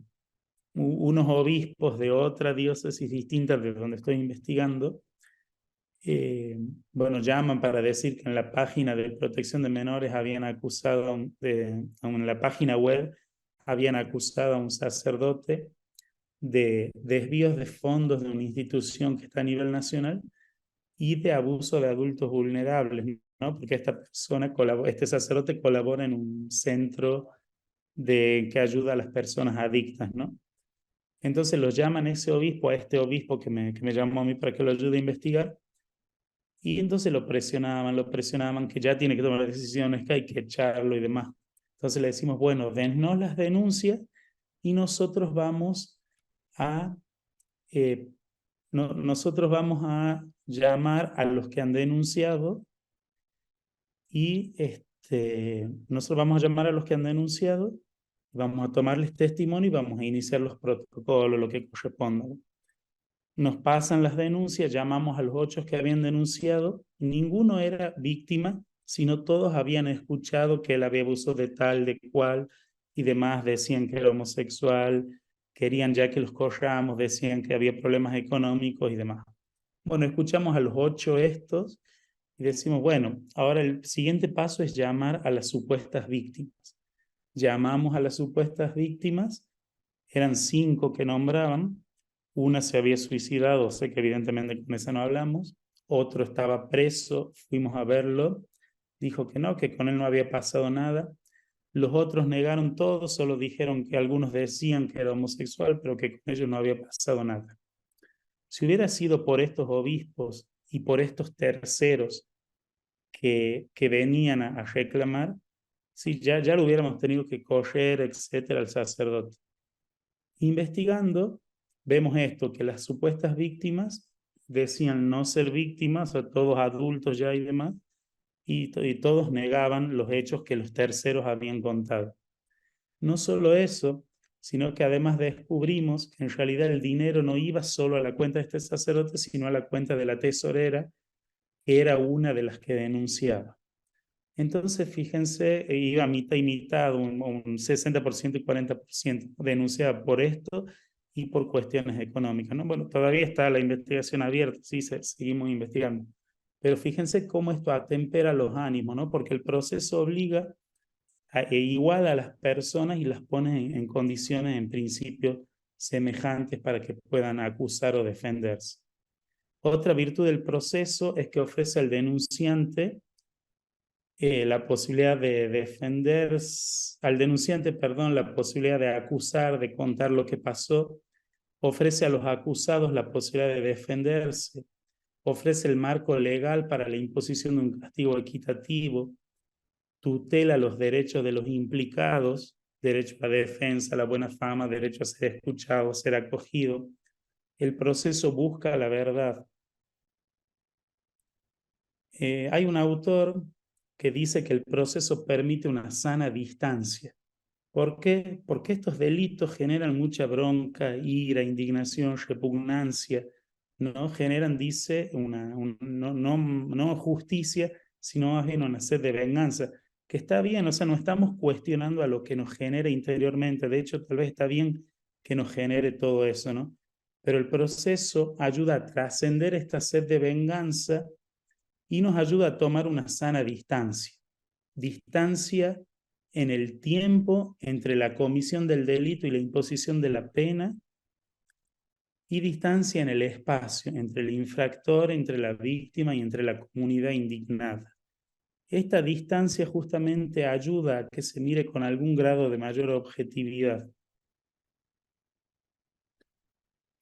unos obispos de otra diócesis distinta de donde estoy investigando, bueno, llaman para decir que en la página de protección de menores habían acusado, en la página web habían acusado a un sacerdote de desvíos de fondos de una institución que está a nivel nacional y de abuso de adultos vulnerables, ¿no? Porque esta persona, este sacerdote colabora en un centro que ayuda a las personas adictas, ¿no? Entonces lo llaman ese obispo, a este obispo que me llamó a mí para que lo ayude a investigar, y entonces lo presionaban, que ya tiene que tomar decisiones, que hay que echarlo y demás. Entonces le decimos, bueno, dennos las denuncias y nosotros vamos a, nosotros vamos a llamar a los que han denunciado y nosotros vamos a llamar a los que han denunciado, vamos a tomarles testimonio y vamos a iniciar los protocolos, lo que corresponda. Nos pasan las denuncias, llamamos a los 8 que habían denunciado, ninguno era víctima, sino todos habían escuchado que él había abuso de tal, de cual, y demás, decían que era homosexual, querían ya que los corramos, decían que había problemas económicos y demás. Bueno, escuchamos a los 8 estos y decimos, bueno, ahora el siguiente paso es llamar a las supuestas víctimas. Llamamos a las supuestas víctimas, eran 5 que nombraban, una se había suicidado, sé que evidentemente con esa no hablamos, otro estaba preso, fuimos a verlo, dijo que no, que con él no había pasado nada. Los otros negaron todo, solo dijeron que algunos decían que era homosexual, pero que con ellos no había pasado nada. Si hubiera sido por estos obispos y por estos terceros que venían a reclamar, sí, ya lo hubiéramos tenido que correr, etcétera, al sacerdote. Investigando, vemos esto, que las supuestas víctimas decían no ser víctimas, a todos adultos ya y demás, y todos negaban los hechos que los terceros habían contado. No solo eso, sino que además descubrimos que en realidad el dinero no iba solo a la cuenta de este sacerdote, sino a la cuenta de la tesorera, que era una de las que denunciaba. Entonces, fíjense, iba mitad y mitad, un 60% y 40% denunciada por esto y por cuestiones económicas, ¿no? Bueno, todavía está la investigación abierta, sí, seguimos investigando. Pero fíjense cómo esto atempera los ánimos, ¿no? Porque el proceso obliga e iguala a las personas y las pone en condiciones, en principio, semejantes para que puedan acusar o defenderse. Otra virtud del proceso es que ofrece al denunciante la posibilidad de defender, al denunciante, perdón, la posibilidad de acusar, de contar lo que pasó, ofrece a los acusados la posibilidad de defenderse, ofrece el marco legal para la imposición de un castigo equitativo, tutela los derechos de los implicados, derecho a la defensa, a la buena fama, derecho a ser escuchado, a ser acogido. El proceso busca la verdad. Hay un autor que dice que el proceso permite una sana distancia. ¿Por qué? Porque estos delitos generan mucha bronca, ira, indignación, repugnancia, ¿no? Generan, dice, no justicia, sino más bien una sed de venganza, que está bien, o sea, no estamos cuestionando a lo que nos genera interiormente, de hecho, tal vez está bien que nos genere todo eso, ¿no? Pero el proceso ayuda a trascender esta sed de venganza y nos ayuda a tomar una sana distancia. Distancia en el tiempo entre la comisión del delito y la imposición de la pena, y distancia en el espacio entre el infractor, entre la víctima y entre la comunidad indignada. Esta distancia justamente ayuda a que se mire con algún grado de mayor objetividad.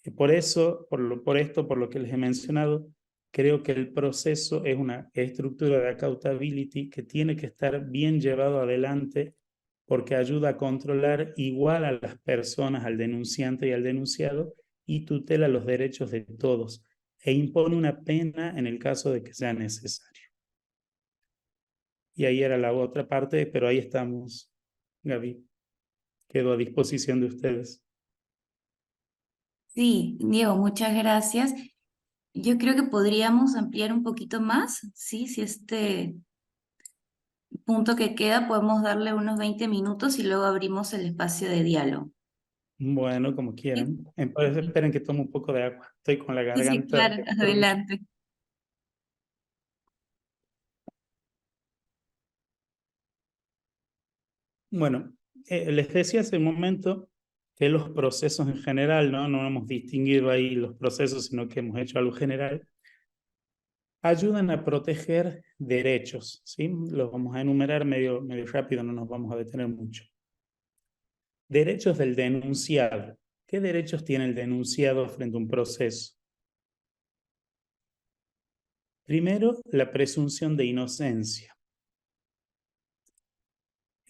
Y por eso, por lo que les he mencionado, creo que el proceso es una estructura de accountability que tiene que estar bien llevado adelante porque ayuda a controlar igual a las personas, al denunciante y al denunciado, y tutela los derechos de todos e impone una pena en el caso de que sea necesario. Y ahí era la otra parte, pero ahí estamos, Gaby. Quedo a disposición de ustedes. Sí, Diego, muchas gracias. Yo creo que podríamos ampliar un poquito más, ¿sí? Si este punto que queda podemos darle unos 20 minutos y luego abrimos el espacio de diálogo. Bueno, como Sí, quieran. Esperen que tome un poco de agua. Estoy con la sí, sí, garganta. claro, adelante. Bueno, les decía hace un momento que los procesos en general, ¿no? No hemos distinguido ahí los procesos, sino que hemos hecho algo general, ayudan a proteger derechos, ¿sí? Los vamos a enumerar medio rápido, no nos vamos a detener mucho. Derechos del denunciado. ¿Qué derechos tiene el denunciado frente a un proceso? Primero, la presunción de inocencia.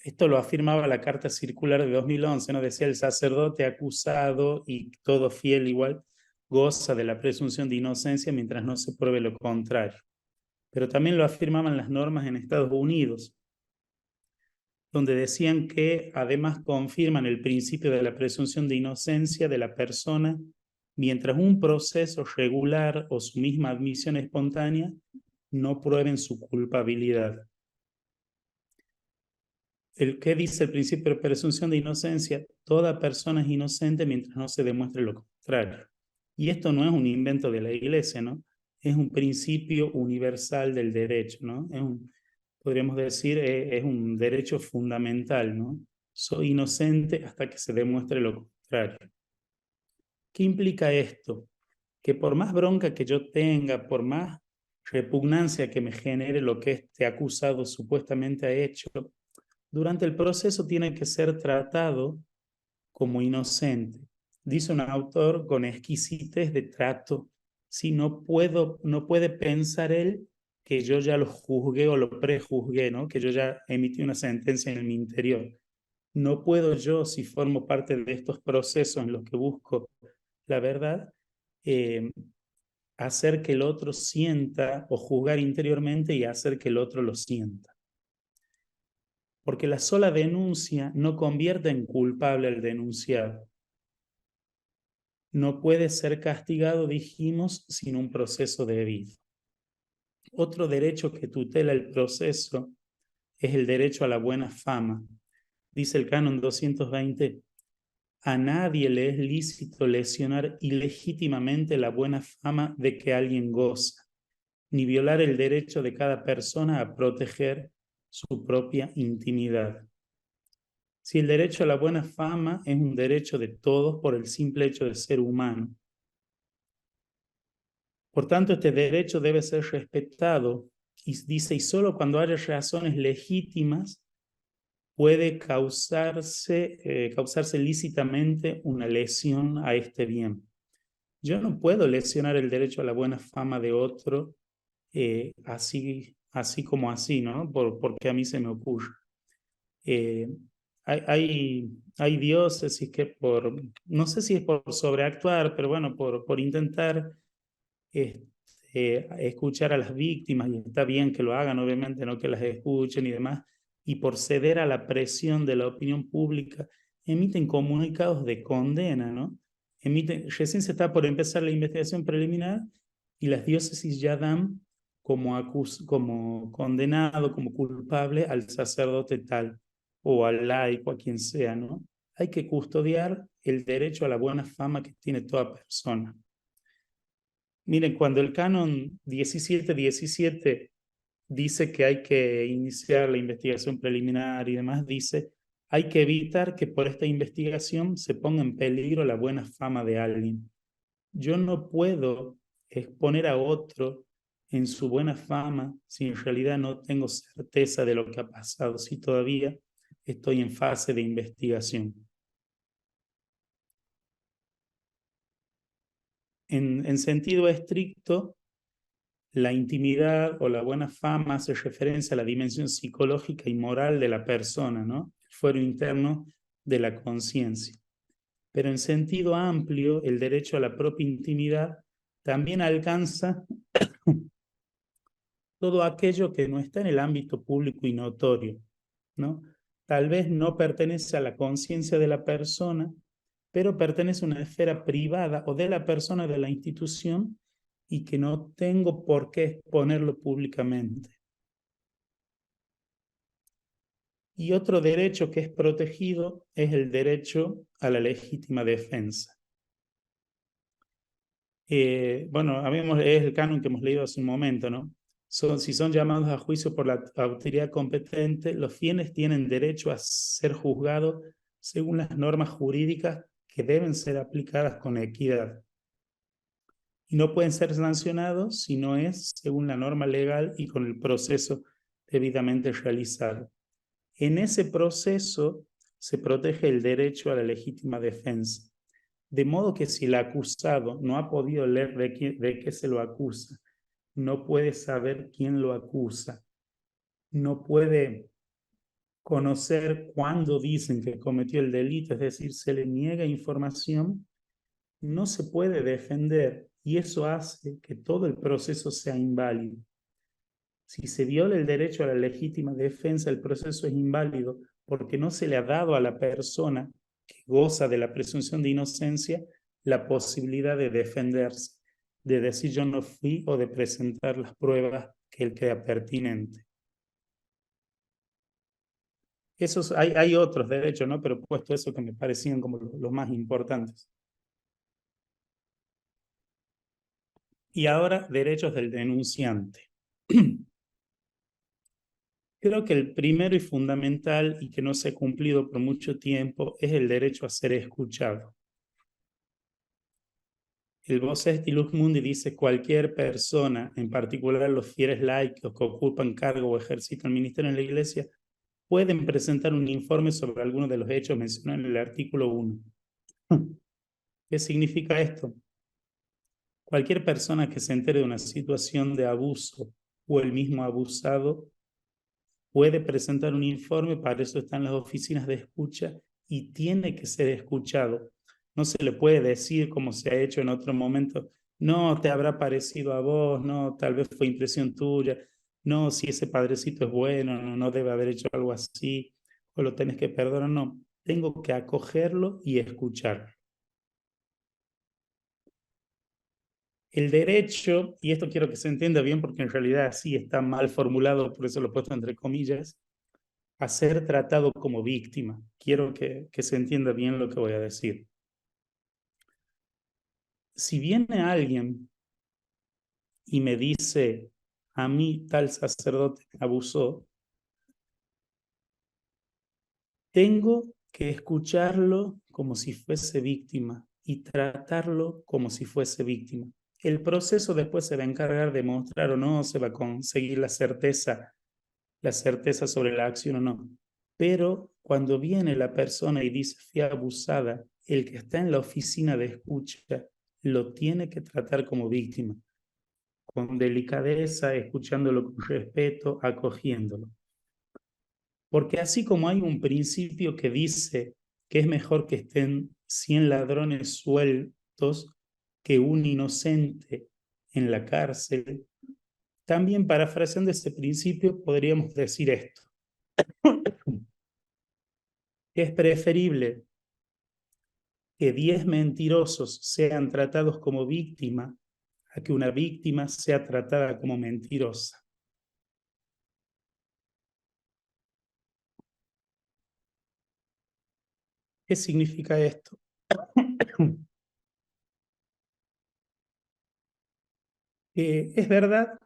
Esto lo afirmaba la Carta Circular de 2011, ¿no? Decía el sacerdote acusado y todo fiel igual goza de la presunción de inocencia mientras no se pruebe lo contrario. Pero también lo afirmaban las normas en Estados Unidos, donde decían que además confirman el principio de la presunción de inocencia de la persona mientras un proceso regular o su misma admisión espontánea no prueben su culpabilidad. ¿Qué dice el principio de presunción de inocencia? Toda persona es inocente mientras no se demuestre lo contrario. Y esto no es un invento de la Iglesia, ¿no? Es un principio universal del derecho, ¿no? Podríamos decir, es un derecho fundamental, ¿no? Soy inocente hasta que se demuestre lo contrario. ¿Qué implica esto? Que por más bronca que yo tenga, por más repugnancia que me genere lo que este acusado supuestamente ha hecho, durante el proceso tiene que ser tratado como inocente. Dice un autor con exquisitez de trato. Si no puede pensar él que yo ya lo juzgué o lo prejuzgué, ¿no? Que yo ya emití una sentencia en mi interior. No puedo yo, si formo parte de estos procesos en los que busco la verdad, eh, hacer que el otro sienta o juzgar interiormente y hacer que el otro lo sienta. Porque la sola denuncia no convierte en culpable al denunciado. No puede ser castigado, dijimos, sin un proceso debido. Otro derecho que tutela el proceso es el derecho a la buena fama. Dice el canon 220, a nadie le es lícito lesionar ilegítimamente la buena fama de que alguien goza, ni violar el derecho de cada persona a proteger su propia intimidad. Si el derecho a la buena fama es un derecho de todos por el simple hecho de ser humano. Por tanto, este derecho debe ser respetado y dice, y solo cuando haya razones legítimas puede causarse lícitamente una lesión a este bien. Yo no puedo lesionar el derecho a la buena fama de otro así como así, ¿no? Porque a mí se me ocurre. Eh, hay diócesis que no sé si es por sobreactuar, pero bueno, por intentar escuchar a las víctimas, y está bien que lo hagan, obviamente, no que las escuchen y demás, y por ceder a la presión de la opinión pública, emiten comunicados de condena, ¿no? Recién se está por empezar la investigación preliminar y las diócesis ya dan como condenado, como culpable al sacerdote tal o al laico, a quien sea, ¿no? Hay que custodiar el derecho a la buena fama que tiene toda persona. Miren, cuando el canon 1717 dice que hay que iniciar la investigación preliminar y demás, dice, hay que evitar que por esta investigación se ponga en peligro la buena fama de alguien. Yo no puedo exponer a otro en su buena fama si en realidad no tengo certeza de lo que ha pasado, si todavía estoy en fase de investigación. En sentido estricto, la intimidad o la buena fama hace referencia a la dimensión psicológica y moral de la persona, ¿no? El fuero interno de la conciencia. Pero en sentido amplio, el derecho a la propia intimidad también alcanza todo aquello que no está en el ámbito público y notorio, ¿no? Tal vez no pertenece a la conciencia de la persona, pero pertenece a una esfera privada o de la persona de la institución y que no tengo por qué exponerlo públicamente. Y otro derecho que es protegido es el derecho a la legítima defensa. Bueno, es el canon que hemos leído hace un momento, ¿no? Si son llamados a juicio por la autoridad competente, los fieles tienen derecho a ser juzgados según las normas jurídicas que deben ser aplicadas con equidad. Y no pueden ser sancionados si no es según la norma legal y con el proceso debidamente realizado. En ese proceso se protege el derecho a la legítima defensa. De modo que si el acusado no ha podido leer de qué se lo acusa, no puede saber quién lo acusa, no puede conocer cuándo dicen que cometió el delito, es decir, se le niega información, no se puede defender y eso hace que todo el proceso sea inválido. Si se viola el derecho a la legítima defensa, el proceso es inválido porque no se le ha dado a la persona que goza de la presunción de inocencia la posibilidad de defenderse, de decir yo no fui o de presentar las pruebas que él crea pertinente. Hay otros derechos, ¿no? Pero he puesto eso que me parecían como los más importantes. Y ahora, derechos del denunciante. Creo que el primero y fundamental y que no se ha cumplido por mucho tiempo es el derecho a ser escuchado. El Vos Est y Lux Mundi dice cualquier persona, en particular los fieles laicos que ocupan cargo o ejercitan ministerio en la iglesia, pueden presentar un informe sobre algunos de los hechos mencionados en el artículo 1. ¿Qué significa esto? Cualquier persona que se entere de una situación de abuso o el mismo abusado puede presentar un informe, para eso están las oficinas de escucha y tiene que ser escuchado. No se le puede decir, como se ha hecho en otro momento, no, te habrá parecido a vos, no, tal vez fue impresión tuya, no, si ese padrecito es bueno, no, no debe haber hecho algo así, o lo tenés que perdonar, no. Tengo que acogerlo y escucharlo. El derecho, y esto quiero que se entienda bien porque en realidad sí está mal formulado, por eso lo he puesto entre comillas, a ser tratado como víctima. Quiero que se entienda bien lo que voy a decir. Si viene alguien y me dice, a mí tal sacerdote me abusó, tengo que escucharlo como si fuese víctima y tratarlo como si fuese víctima. El proceso después se va a encargar de mostrar o no, se va a conseguir la certeza sobre la acción o no. Pero cuando viene la persona y dice fui abusada, el que está en la oficina de escucha lo tiene que tratar como víctima, con delicadeza, escuchándolo con respeto, acogiéndolo. Porque así como hay un principio que dice que es mejor que estén 100 ladrones sueltos que un inocente en la cárcel, también parafraseando ese principio podríamos decir esto. Es preferible que 10 mentirosos sean tratados como víctima a que una víctima sea tratada como mentirosa. ¿Qué significa esto? Es verdad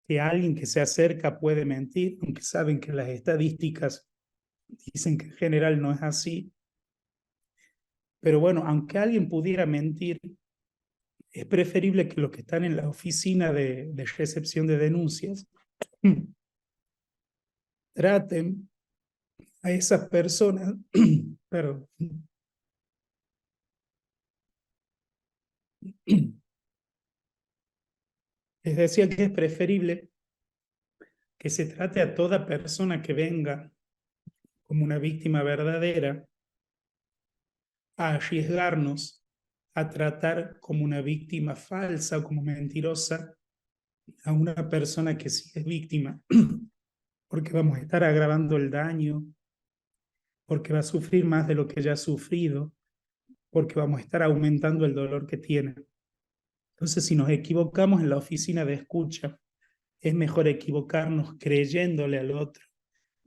que alguien que se acerca puede mentir, aunque saben que las estadísticas dicen que en general no es así. Pero bueno, aunque alguien pudiera mentir, es preferible que los que están en la oficina de recepción de denuncias traten a esas personas, perdón, les decía que es preferible que se trate a toda persona que venga como una víctima verdadera a arriesgarnos a tratar como una víctima falsa o como mentirosa a una persona que sí es víctima, porque vamos a estar agravando el daño, porque va a sufrir más de lo que ya ha sufrido, porque vamos a estar aumentando el dolor que tiene. Entonces, si nos equivocamos en la oficina de escucha, es mejor equivocarnos creyéndole al otro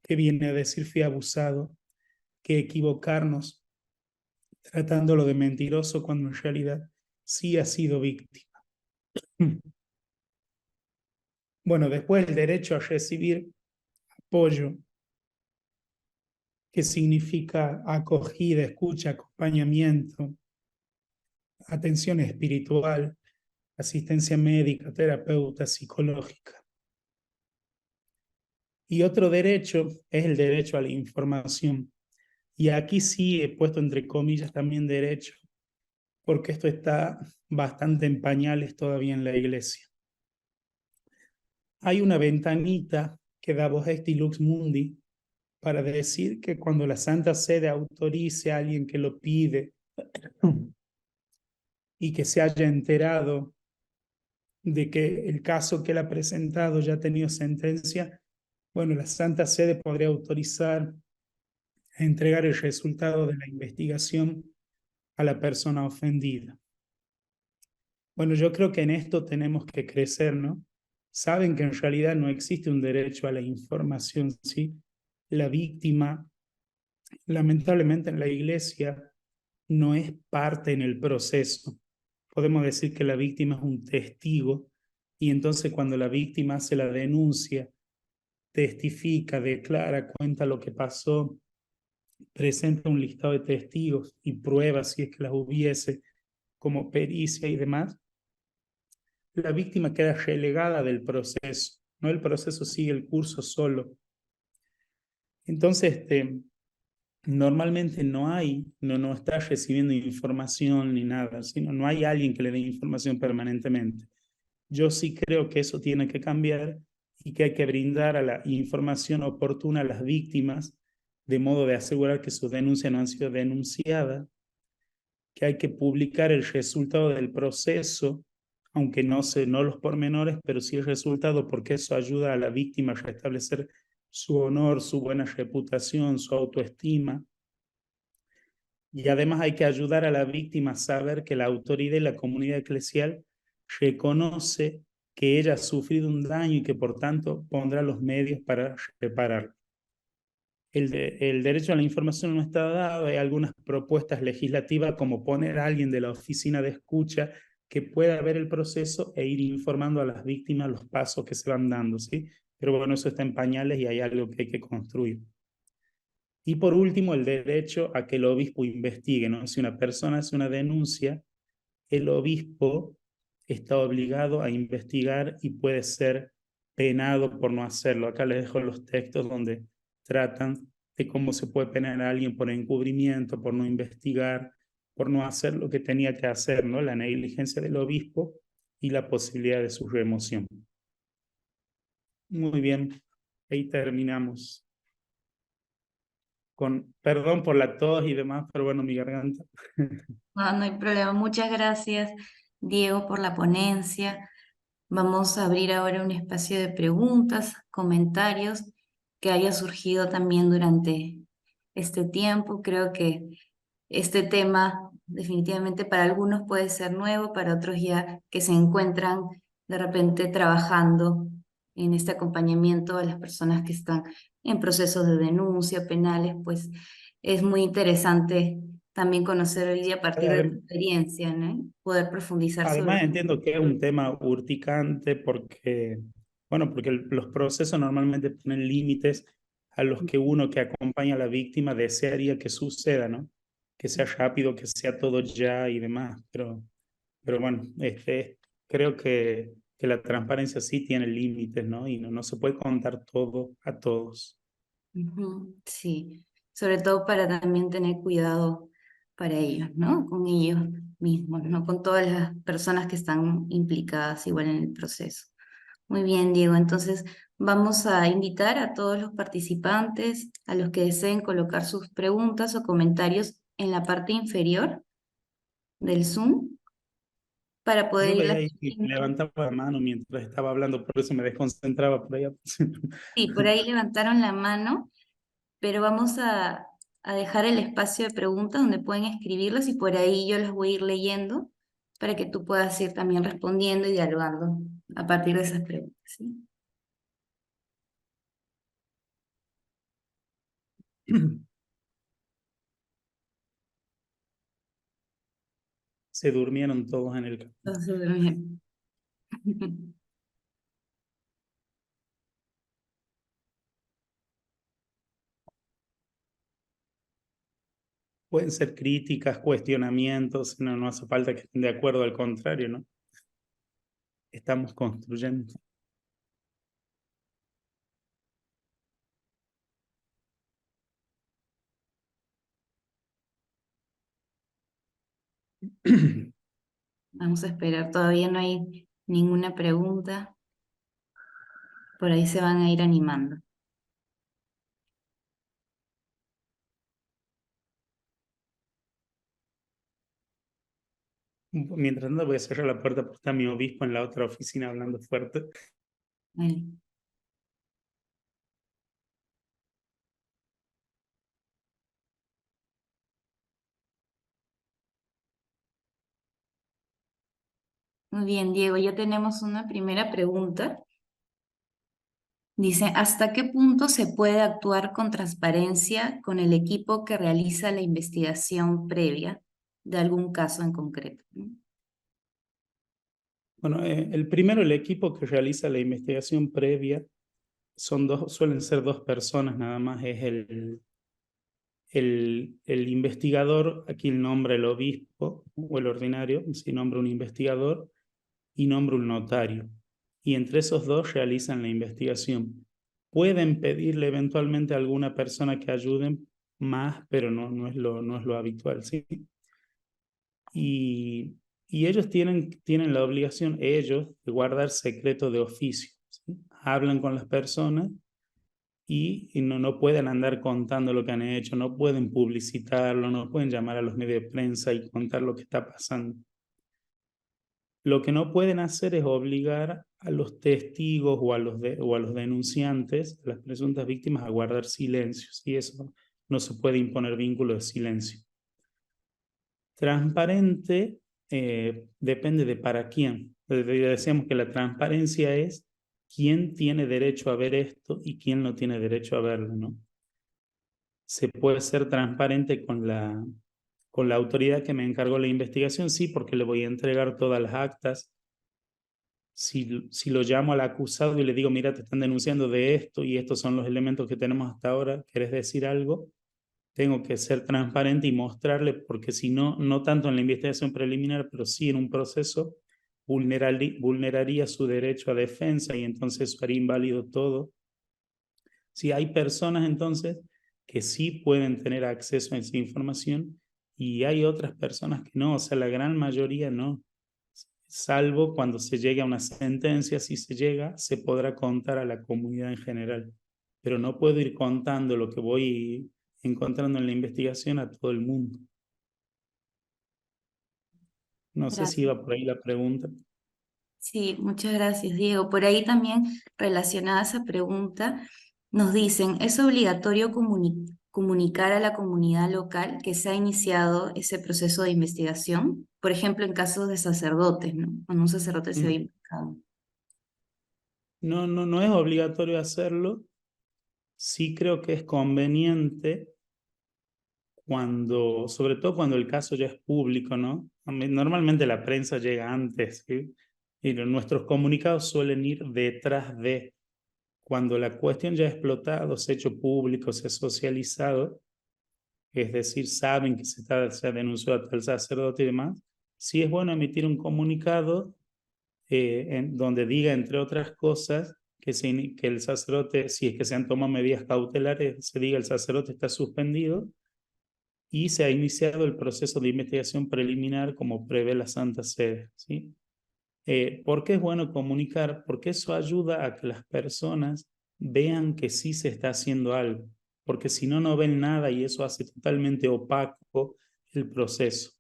que viene a decir fui abusado, que equivocarnos tratándolo de mentiroso cuando en realidad sí ha sido víctima. Bueno, después el derecho a recibir apoyo, que significa acogida, escucha, acompañamiento, atención espiritual, asistencia médica, terapeuta, psicológica. Y otro derecho es el derecho a la información. Y aquí sí he puesto entre comillas también derecho, porque esto está bastante en pañales todavía en la iglesia. Hay una ventanita que da Vos Est y Lux Mundi, para decir que cuando la Santa Sede autorice a alguien que lo pide y que se haya enterado de que el caso que él ha presentado ya ha tenido sentencia, bueno, la Santa Sede podría autorizar a entregar el resultado de la investigación a la persona ofendida. Bueno, yo creo que en esto tenemos que crecer, ¿no? Saben que en realidad no existe un derecho a la información, ¿sí? La víctima, lamentablemente en la iglesia, no es parte en el proceso. Podemos decir que la víctima es un testigo y entonces cuando la víctima hace la denuncia, testifica, declara, cuenta lo que pasó, presenta un listado de testigos y pruebas si es que las hubiese, como pericia y demás, la víctima queda relegada del proceso, ¿no? El proceso sigue el curso solo. Entonces, normalmente no está recibiendo información ni nada, sino no hay alguien que le dé información permanentemente. Yo sí creo que eso tiene que cambiar y que hay que brindar a la información oportuna a las víctimas, de modo de asegurar que sus denuncias no han sido denunciadas, que hay que publicar el resultado del proceso, aunque no los pormenores, pero sí el resultado, porque eso ayuda a la víctima a restablecer su honor, su buena reputación, su autoestima. Y además hay que ayudar a la víctima a saber que la autoridad y la comunidad eclesial reconoce que ella ha sufrido un daño y que por tanto pondrá los medios para reparar. El derecho a la información no está dado, hay algunas propuestas legislativas como poner a alguien de la oficina de escucha que pueda ver el proceso e ir informando a las víctimas los pasos que se van dando, ¿sí? Pero bueno, eso está en pañales y hay algo que hay que construir. Y por último, el derecho a que el obispo investigue, ¿no? Si una persona hace una denuncia, el obispo está obligado a investigar y puede ser penado por no hacerlo. Acá les dejo los textos donde tratan de cómo se puede penar a alguien por encubrimiento, por no investigar, por no hacer lo que tenía que hacer, ¿no? La negligencia del obispo y la posibilidad de su remoción. Muy bien, ahí terminamos. Con perdón por la tos y demás, pero bueno, mi garganta. No, no hay problema. Muchas gracias, Diego, por la ponencia. Vamos a abrir ahora un espacio de preguntas, comentarios que haya surgido también durante este tiempo. Creo que este tema definitivamente para algunos puede ser nuevo, para otros ya que se encuentran de repente trabajando en este acompañamiento a las personas que están en procesos de denuncia penales, pues es muy interesante también conocer hoy día a partir de tu experiencia, ¿no? Poder profundizar sobre Además entiendo que es un tema urticante porque, bueno, porque los procesos normalmente ponen límites a los que uno que acompaña a la víctima desearía que suceda, ¿no? Que sea rápido, que sea todo ya y demás. Pero bueno, creo que la transparencia sí tiene límites, ¿no? Y no se puede contar todo a todos. Ujú, sí, sobre todo para también tener cuidado para ellos, ¿no? Con ellos mismos, ¿no? Con todas las personas que están implicadas igual en el proceso. Muy bien, Diego. Entonces vamos a invitar a todos los participantes, a los que deseen colocar sus preguntas o comentarios en la parte inferior del Zoom para Yo poder veía ir ahí que levantaba la mano mientras estaba hablando, por eso me desconcentraba por allá. Sí, por ahí levantaron la mano, pero vamos a dejar el espacio de preguntas donde pueden escribirlas y por ahí yo las voy a ir leyendo para que tú puedas ir también respondiendo y dialogando a partir de esas preguntas, ¿sí? Se durmieron todos en el campo. Entonces, bien. Pueden ser críticas, cuestionamientos, no hace falta que estén de acuerdo, al contrario, ¿no? Estamos construyendo. Vamos a esperar, todavía no hay ninguna pregunta, por ahí se van a ir animando. Mientras tanto voy a cerrar la puerta porque está mi obispo en la otra oficina hablando fuerte. Vale. Muy bien, Diego, ya tenemos una primera pregunta. Dice, ¿hasta qué punto se puede actuar con transparencia con el equipo que realiza la investigación previa de algún caso en concreto? ¿No? Bueno, el primero, el equipo que realiza la investigación previa, suelen ser dos personas nada más. Es el investigador, aquí nombra el obispo o el ordinario, si nombra un investigador, y nombra un notario. Y entre esos dos realizan la investigación. Pueden pedirle eventualmente a alguna persona que ayuden más, pero no es lo habitual, ¿sí? Y, y ellos tienen la obligación, ellos, de guardar secreto de oficio, ¿sí? Hablan con las personas y no pueden andar contando lo que han hecho, no pueden publicitarlo, no pueden llamar a los medios de prensa y contar lo que está pasando. Lo que no pueden hacer es obligar a los testigos o a los denunciantes, a las presuntas víctimas, a guardar silencio. Y eso no se puede imponer vínculo de silencio. Transparente depende de para quién. Decíamos que la transparencia es quién tiene derecho a ver esto y quién no tiene derecho a verlo, ¿no? Se puede ser transparente con la autoridad que me encargó la investigación, sí, porque le voy a entregar todas las actas. Si lo llamo al acusado y le digo, mira, te están denunciando de esto y estos son los elementos que tenemos hasta ahora, ¿querés decir algo? Tengo que ser transparente y mostrarle, porque si no, no tanto en la investigación preliminar, pero sí en un proceso, vulneraría su derecho a defensa y entonces eso haría inválido todo. Si hay personas entonces que sí pueden tener acceso a esa información y hay otras personas que no, o sea, la gran mayoría no, salvo cuando se llegue a una sentencia, si se llega, se podrá contar a la comunidad en general, pero no puedo ir contando lo que voy encontrando en la investigación a todo el mundo. No sé si Gracias. iba por ahí la pregunta. Sí, muchas gracias, Diego. Por ahí también, relacionada a esa pregunta, nos dicen, ¿es obligatorio comunicar a la comunidad local que se ha iniciado ese proceso de investigación? Por ejemplo, en casos de sacerdotes, ¿no? Cuando un sacerdote se ve Mm. implicado. No es obligatorio hacerlo. Sí creo que es conveniente sobre todo cuando el caso ya es público, ¿no? Normalmente la prensa llega antes, ¿sí? Y nuestros comunicados suelen ir detrás de, cuando la cuestión ya ha explotado, se ha hecho público, se ha socializado, es decir, saben que se ha denunciado a tal sacerdote y demás, sí es bueno emitir un comunicado donde diga, entre otras cosas, que el sacerdote, si es que se han tomado medidas cautelares, se diga el sacerdote está suspendido y se ha iniciado el proceso de investigación preliminar como prevé la Santa Sede, ¿sí? ¿Por qué es bueno comunicar? Porque eso ayuda a que las personas vean que sí se está haciendo algo, porque si no, no ven nada y eso hace totalmente opaco el proceso.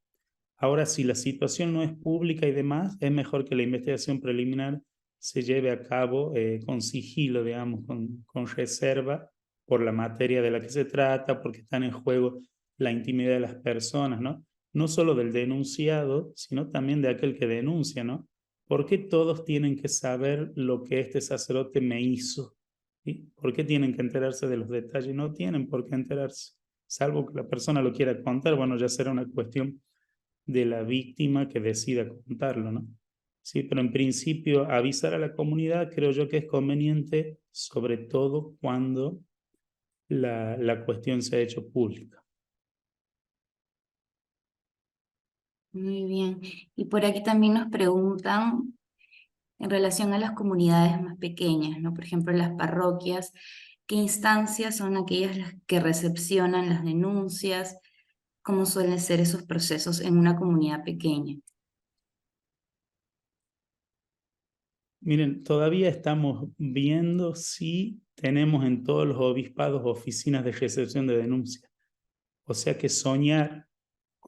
Ahora, si la situación no es pública y demás, es mejor que la investigación preliminar se lleve a cabo con sigilo, digamos, con reserva por la materia de la que se trata, porque están en juego la intimidad de las personas, ¿no? No solo del denunciado, sino también de aquel que denuncia, ¿no? ¿Por qué todos tienen que saber lo que este sacerdote me hizo? ¿Sí? ¿Por qué tienen que enterarse de los detalles? No tienen por qué enterarse, salvo que la persona lo quiera contar, bueno, ya será una cuestión de la víctima que decida contarlo, ¿no? Sí, pero en principio avisar a la comunidad creo yo que es conveniente, sobre todo cuando la cuestión se ha hecho pública. Muy bien. Y por aquí también nos preguntan en relación a las comunidades más pequeñas, ¿no? Por ejemplo, las parroquias, ¿qué instancias son aquellas las que recepcionan las denuncias? ¿Cómo suelen ser esos procesos en una comunidad pequeña? Miren, todavía estamos viendo si tenemos en todos los obispados oficinas de recepción de denuncias. O sea que soñar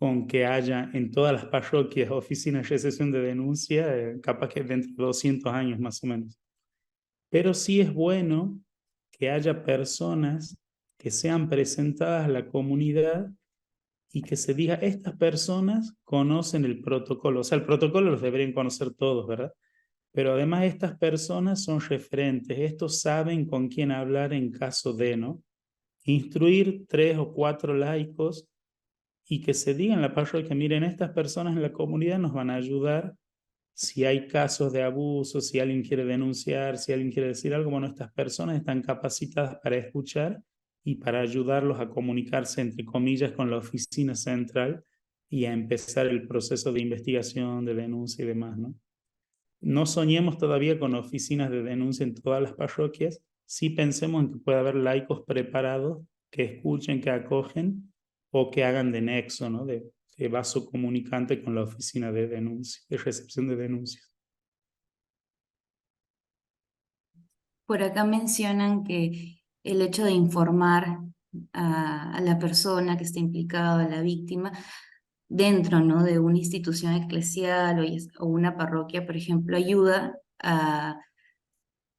con que haya en todas las parroquias oficinas de recepción de denuncia, capaz que dentro de 200 años más o menos. Pero sí es bueno que haya personas que sean presentadas a la comunidad y que se diga, estas personas conocen el protocolo. O sea, el protocolo los deberían conocer todos, ¿verdad? Pero además estas personas son referentes, estos saben con quién hablar en caso de, ¿no? Instruir 3 o 4 laicos y que se diga en la parroquia, miren, estas personas en la comunidad nos van a ayudar si hay casos de abuso, si alguien quiere denunciar, si alguien quiere decir algo. Bueno, estas personas están capacitadas para escuchar y para ayudarlos a comunicarse, entre comillas, con la oficina central y a empezar el proceso de investigación, de denuncia y demás, ¿no? No soñemos todavía con oficinas de denuncia en todas las parroquias, sí pensemos en que puede haber laicos preparados que escuchen, que acogen o que hagan de nexo, ¿no? De vaso comunicante con la oficina de denuncia, de recepción de denuncias. Por acá mencionan que el hecho de informar a la persona que está implicada, a la víctima, dentro, ¿no?, de una institución eclesial o una parroquia, por ejemplo, ayuda a,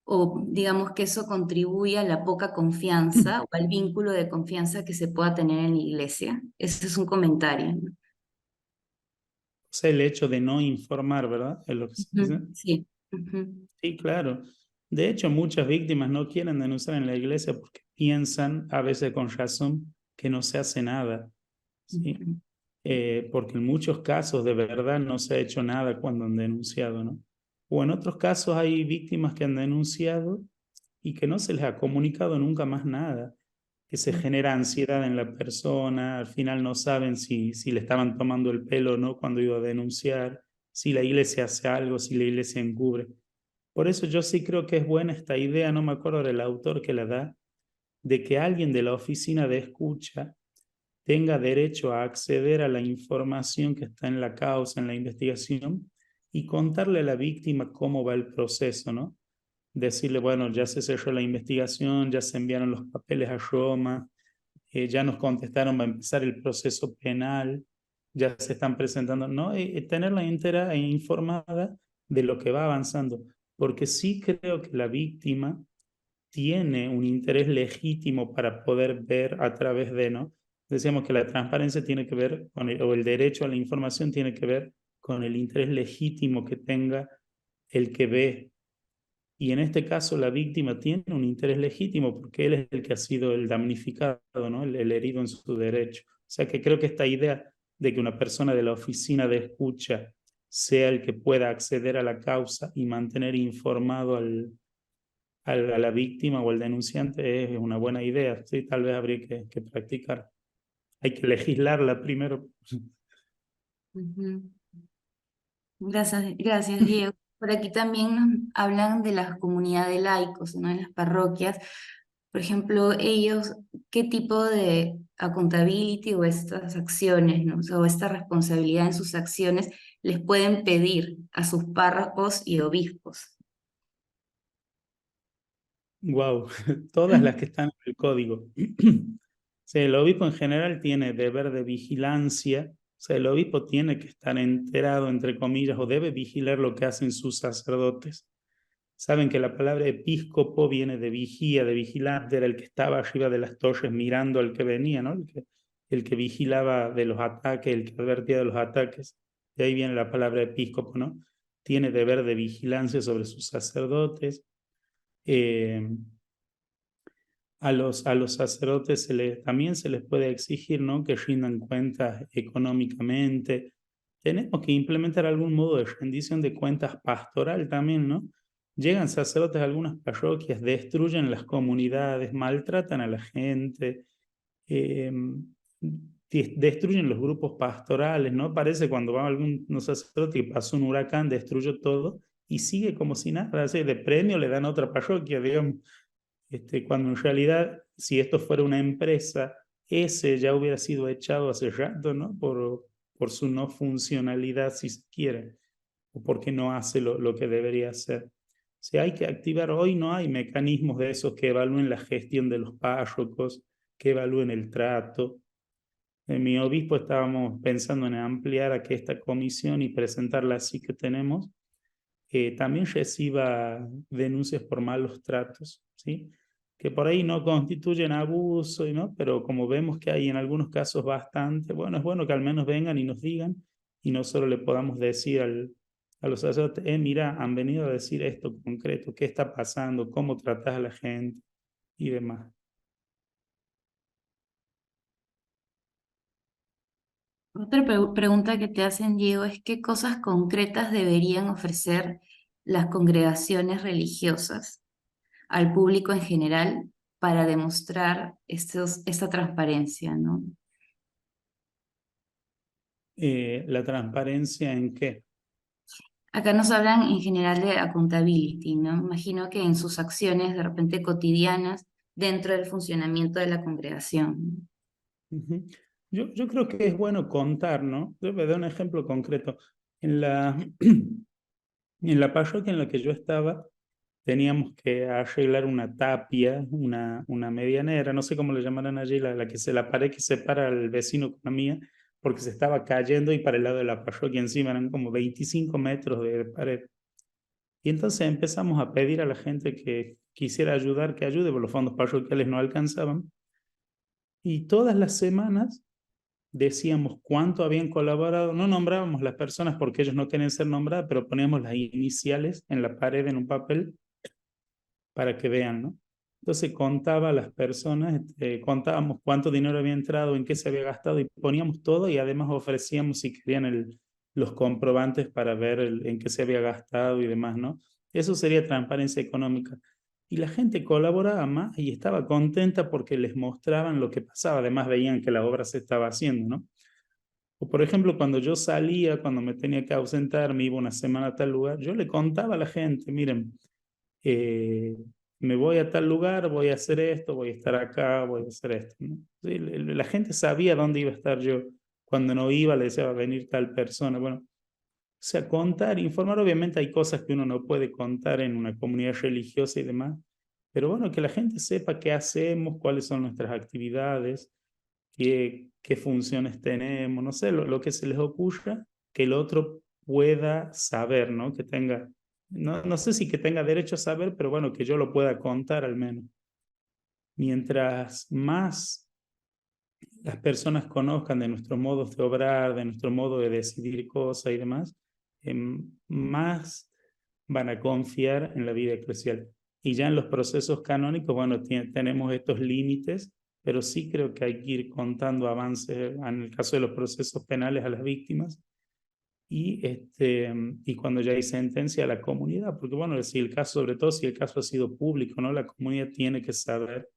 o digamos que eso contribuye a la poca confianza o al vínculo de confianza que se pueda tener en la iglesia. Ese es un comentario, ¿no? O sea, el hecho de no informar, ¿verdad? Es lo que se dice. Sí. Ujú. Sí, claro. De hecho, muchas víctimas no quieren denunciar en la iglesia porque piensan, a veces con razón, que no se hace nada, ¿sí? Ujú. Porque en muchos casos de verdad no se ha hecho nada cuando han denunciado, ¿no? O en otros casos hay víctimas que han denunciado y que no se les ha comunicado nunca más nada, que se genera ansiedad en la persona, al final no saben si le estaban tomando el pelo o no cuando iba a denunciar, si la iglesia hace algo, si la iglesia encubre. Por eso yo sí creo que es buena esta idea, no me acuerdo del autor que la da, de que alguien de la oficina de escucha tenga derecho a acceder a la información que está en la causa, en la investigación, y contarle a la víctima cómo va el proceso, ¿no? Decirle, bueno, ya se cerró la investigación, ya se enviaron los papeles a Roma, ya nos contestaron, va a empezar el proceso penal, ya se están presentando, ¿no? Tenerla entera e informada de lo que va avanzando, porque sí creo que la víctima tiene un interés legítimo para poder ver a través de, ¿no? Decíamos que la transparencia tiene que ver con o el derecho a la información tiene que ver con el interés legítimo que tenga el que ve. Y en este caso la víctima tiene un interés legítimo porque él es el que ha sido el damnificado, ¿no? El herido en su derecho. O sea que creo que esta idea de que una persona de la oficina de escucha sea el que pueda acceder a la causa y mantener informado a la víctima o al denunciante es una buena idea. Sí, tal vez habría que practicar. Hay que legislarla primero. Ujú. Gracias, Diego. Por aquí también nos hablan de la comunidad de laicos, ¿no? En las parroquias. Por ejemplo, ellos, ¿qué tipo de accountability o estas acciones, ¿no?, o esta responsabilidad en sus acciones les pueden pedir a sus párrocos y obispos? Wow, todas las que están en el código. Sí, el obispo en general tiene deber de vigilancia, o sea, el obispo tiene que estar enterado, entre comillas, o debe vigilar lo que hacen sus sacerdotes. Saben que la palabra episcopo viene de vigía, de vigilante, era el que estaba arriba de las torres mirando al que venía, ¿no? El que vigilaba de los ataques, el que advertía de los ataques. De ahí viene la palabra episcopo, ¿no? Tiene deber de vigilancia sobre sus sacerdotes. Eh, a los sacerdotes también se les puede exigir, ¿no?, que rindan cuentas económicamente. Tenemos que implementar algún modo de rendición de cuentas pastoral también, ¿no? Llegan sacerdotes a algunas parroquias, destruyen las comunidades, maltratan a la gente, eh, destruyen los grupos pastorales, ¿no? Parece cuando va algún sacerdote que pasó un huracán, destruyó todo y sigue como si nada, así, de premio le dan a otra parroquia, digamos. Cuando en realidad, si esto fuera una empresa, ese ya hubiera sido echado hace rato, ¿no? Por su no funcionalidad, si se quiere, o porque no hace lo que debería hacer. Si hay que activar, hoy no hay mecanismos de esos que evalúen la gestión de los párrocos, que evalúen el trato. mi obispo estábamos pensando en ampliar a que esta comisión y presentarla así que tenemos, también reciba denuncias por malos tratos, ¿sí? Que por ahí no constituyen abuso, ¿no? Pero como vemos que hay en algunos casos bastante, bueno, es bueno que al menos vengan y nos digan y no solo le podamos decir a los sacerdotes, mira, han venido a decir esto concreto, qué está pasando, cómo tratas a la gente y demás. Otra pregunta que te hacen, Diego, es qué cosas concretas deberían ofrecer las congregaciones religiosas al público en general para demostrar esta transparencia, ¿no? La transparencia en qué. Acá nos hablan en general de accountability, ¿no? Imagino que en sus acciones de repente cotidianas dentro del funcionamiento de la congregación. Ujú. Yo creo que es bueno contar, ¿no? Yo voy a dar un ejemplo concreto. En la, en la parroquia en la que yo estaba, teníamos que arreglar una tapia, una medianera, no sé cómo le llamarán allí, la que se la pared que separa al vecino con la mía, porque se estaba cayendo y para el lado de la parroquia encima eran como 25 metros de pared. Y entonces empezamos a pedir a la gente que quisiera ayudar, que ayude, porque los fondos parroquiales no alcanzaban. Y todas las semanas decíamos cuánto habían colaborado, no nombrábamos las personas porque ellos no querían ser nombradas, pero poníamos las iniciales en la pared en un papel para que vean, ¿no? Entonces contaba a las personas, contábamos cuánto dinero había entrado, en qué se había gastado y poníamos todo y además ofrecíamos si querían los comprobantes para ver en qué se había gastado y demás, ¿no? Eso sería transparencia económica. Y la gente colaboraba más y estaba contenta porque les mostraban lo que pasaba, además veían que la obra se estaba haciendo, ¿no? O por ejemplo, cuando yo salía, cuando me tenía que ausentar, me iba una semana a tal lugar, yo le contaba a la gente, miren, eh, me voy a tal lugar, voy a hacer esto, voy a estar acá, voy a hacer esto, ¿no? Sí, la gente sabía dónde iba a estar yo. Cuando no iba, le decía, va a venir tal persona. Bueno, o sea, contar, informar, obviamente hay cosas que uno no puede contar en una comunidad religiosa y demás, pero bueno, que la gente sepa qué hacemos, cuáles son nuestras actividades, qué funciones tenemos, no sé, lo que se les ocurra, que el otro pueda saber, ¿no? Que tenga, no sé si que tenga derecho a saber, pero bueno, que yo lo pueda contar al menos. Mientras más las personas conozcan de nuestros modos de obrar, de nuestro modo de decidir cosas y demás, más van a confiar en la vida eclesial. Y ya en los procesos canónicos, bueno, tenemos estos límites, pero sí creo que hay que ir contando avances en el caso de los procesos penales a las víctimas y cuando ya hay sentencia a la comunidad, porque bueno, si el caso, sobre todo si el caso ha sido público, ¿no? La comunidad tiene que saber,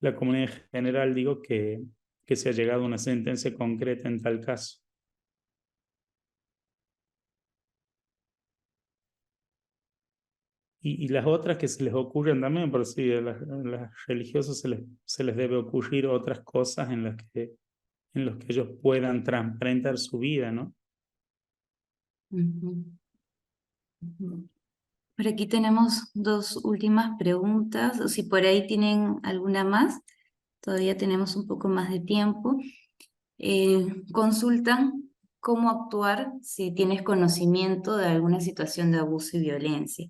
la comunidad en general, digo, que se ha llegado a una sentencia concreta en tal caso. Y las otras que se les ocurren también, por si a las religiosas se les debe ocurrir otras cosas en las que ellos puedan transparentar su vida, ¿no? Ujú, ujú. Por aquí tenemos dos últimas preguntas, o si por ahí tienen alguna más, todavía tenemos un poco más de tiempo. Consultan cómo actuar si tienes conocimiento de alguna situación de abuso y violencia.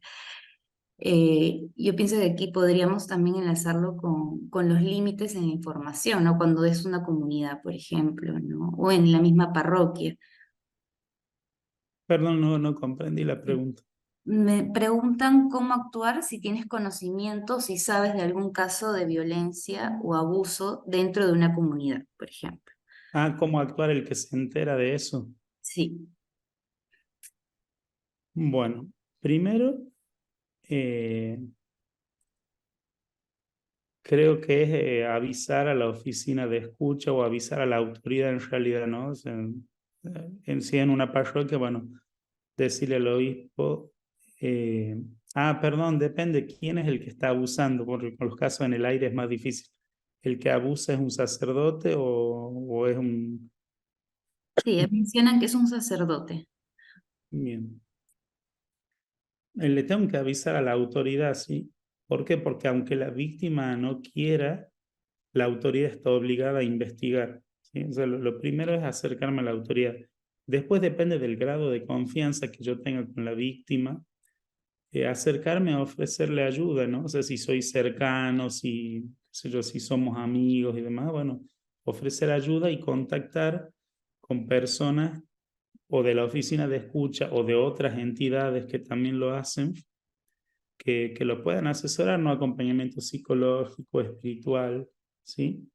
Yo pienso que aquí podríamos también enlazarlo con los límites en la información, ¿no? Cuando es una comunidad, por ejemplo, ¿no? O en la misma parroquia. Perdón, no comprendí la pregunta. Me preguntan cómo actuar si tienes conocimiento, si sabes de algún caso de violencia o abuso dentro de una comunidad, por ejemplo. Ah, ¿cómo actuar el que se entera de eso? Sí. Bueno, primero, eh, creo que es avisar a la oficina de escucha o avisar a la autoridad en realidad, ¿no? O sea, en sí en una parroquia, bueno, decirle al obispo, eh, perdón, depende quién es el que está abusando, porque con los casos en el aire es más difícil. ¿El que abusa es un sacerdote o es un... Sí, mencionan que es un sacerdote. Bien. Le tengo que avisar a la autoridad, ¿sí? ¿Por qué? Porque aunque la víctima no quiera, la autoridad está obligada a investigar. ¿sí? O sea, lo primero es acercarme a la autoridad. Después depende del grado de confianza que yo tenga con la víctima, acercarme a ofrecerle ayuda, ¿no? O sea, si soy cercano, si, qué sé yo, si somos amigos y demás, bueno, ofrecer ayuda y contactar con personas o de la oficina de escucha o de otras entidades que también lo hacen, que lo puedan asesorar, ¿no? Acompañamiento psicológico, espiritual, ¿sí?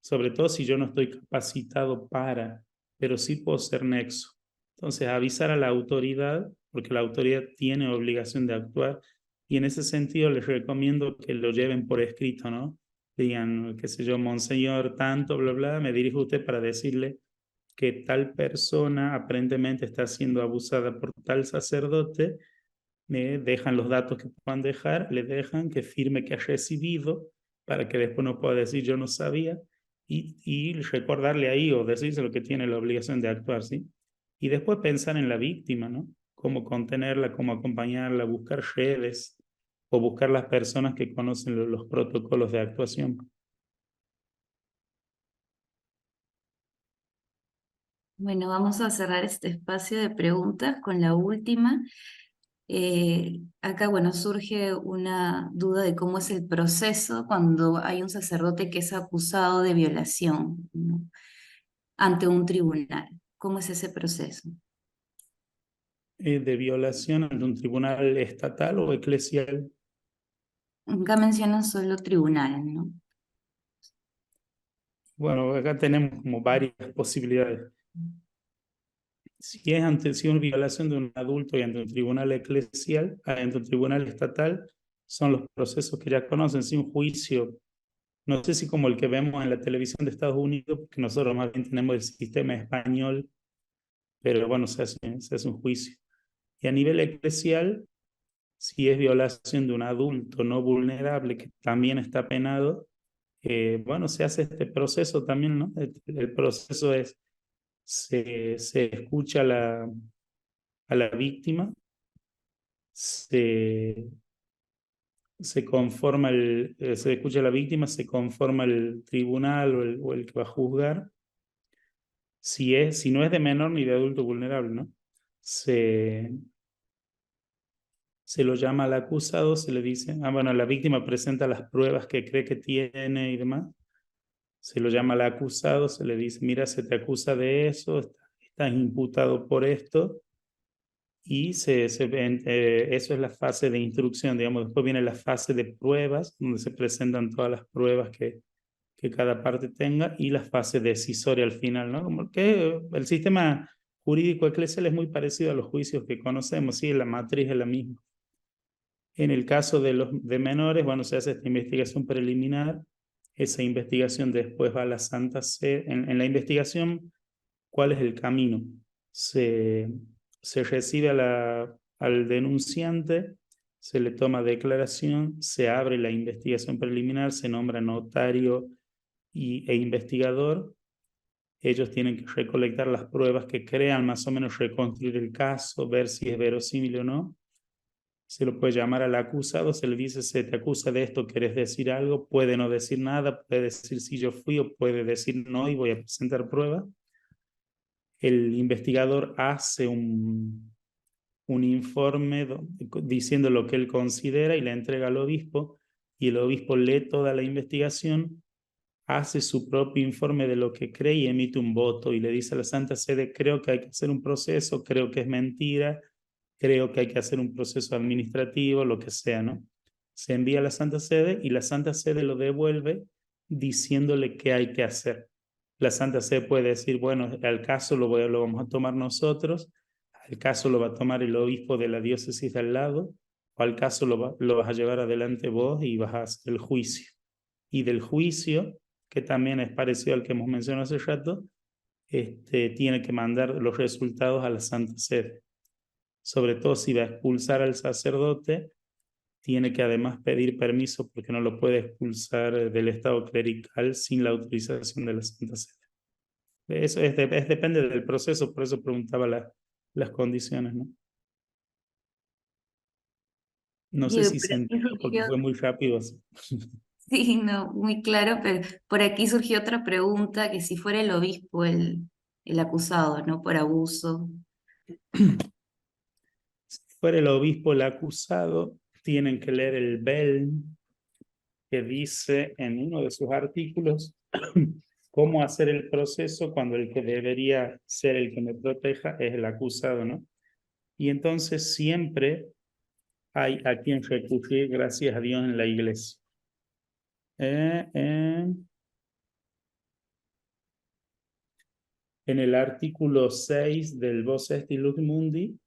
Sobre todo si yo no estoy capacitado para, pero sí puedo ser nexo. Entonces, avisar a la autoridad, porque la autoridad tiene obligación de actuar, y en ese sentido les recomiendo que lo lleven por escrito, ¿no? Digan, qué sé yo, monseñor, tanto, bla, bla, me dirijo a usted para decirle que tal persona aparentemente está siendo abusada por tal sacerdote, me dejan los datos que puedan dejar, le dejan que firme que ha recibido para que después no pueda decir yo no sabía y recordarle ahí o decirse lo que tiene la obligación de actuar, ¿sí? Y después pensar en la víctima, ¿no? Cómo contenerla, cómo acompañarla, buscar redes o buscar las personas que conocen los protocolos de actuación. Bueno, vamos a cerrar este espacio de preguntas con la última. Acá, bueno, surge una duda de cómo es el proceso cuando hay un sacerdote que es acusado de violación, ¿no? Ante un tribunal. ¿Cómo es ese proceso? De violación ante un tribunal estatal o eclesial. Acá mencionan solo tribunal, ¿no? Bueno, acá tenemos como varias posibilidades. Si es una violación de un adulto y ante un tribunal eclesial, ante un tribunal estatal, son los procesos que ya conocen, sin juicio. No sé si como el que vemos en la televisión de Estados Unidos, porque nosotros más bien tenemos el sistema español, pero bueno, se hace un juicio. Y a nivel eclesial, si es violación de un adulto no vulnerable, que también está penado, bueno, se hace este proceso también, ¿no? El proceso es, se escucha a la víctima, se, se conforma se escucha a la víctima, se conforma el tribunal o el que va a juzgar, si no es de menor ni de adulto vulnerable, ¿no? Se, se lo llama al acusado, se le dice, bueno, la víctima presenta las pruebas que cree que tiene y demás, se lo llama al acusado, se le dice, mira, se te acusa de eso, estás imputado por esto, y eso es la fase de instrucción, digamos. Después viene la fase de pruebas, donde se presentan todas las pruebas que cada parte tenga, y la fase decisoria al final, ¿no? Como que el sistema jurídico eclesial es muy parecido a los juicios que conocemos, sí, la matriz es la misma. En el caso de los de menores, bueno, se hace esta investigación preliminar, esa investigación después va a la Santa Sede. En la investigación, ¿cuál es el camino? Se, se recibe al denunciante, se le toma declaración, se abre la investigación preliminar, se nombra notario e investigador. Ellos tienen que recolectar las pruebas que crean, más o menos reconstruir el caso, ver si es verosímil o no. Se lo puede llamar al acusado, se le dice, se te acusa de esto, ¿querés decir algo? Puede no decir nada, puede decir si yo fui o puede decir no y voy a presentar pruebas. El investigador hace un informe diciendo lo que él considera y le entrega al obispo, y el obispo lee toda la investigación, hace su propio informe de lo que cree y emite un voto y le dice a la Santa Sede, creo que hay que hacer un proceso, creo que es mentira, creo que hay que hacer un proceso administrativo, lo que sea, ¿no? Se envía a la Santa Sede y la Santa Sede lo devuelve diciéndole qué hay que hacer. La Santa Sede puede decir, bueno, al caso lo vamos a tomar nosotros, al caso lo va a tomar el obispo de la diócesis de al lado, o al caso lo vas a llevar adelante vos y vas a hacer el juicio. Y del juicio, que también es parecido al que hemos mencionado hace rato, tiene que mandar los resultados a la Santa Sede. Sobre todo si va a expulsar al sacerdote, tiene que además pedir permiso porque no lo puede expulsar del estado clerical sin la autorización de la Santa Sede. Eso depende del proceso, por eso preguntaba las condiciones, ¿no? No sé Diego, si se pero aquí entendió porque surgió, fue muy rápido así. Sí, no, muy claro, pero por aquí surgió otra pregunta, que si fuera el obispo el acusado, ¿no? Por abuso. Si fuera el obispo el acusado, tienen que leer el Belm, que dice en uno de sus artículos cómo hacer el proceso cuando el que debería ser el que me proteja es el acusado, ¿no? Y entonces siempre hay a quien recurrir, gracias a Dios, en la iglesia. Eh, eh, en el artículo 6 del Vos Esti Lux Mundi,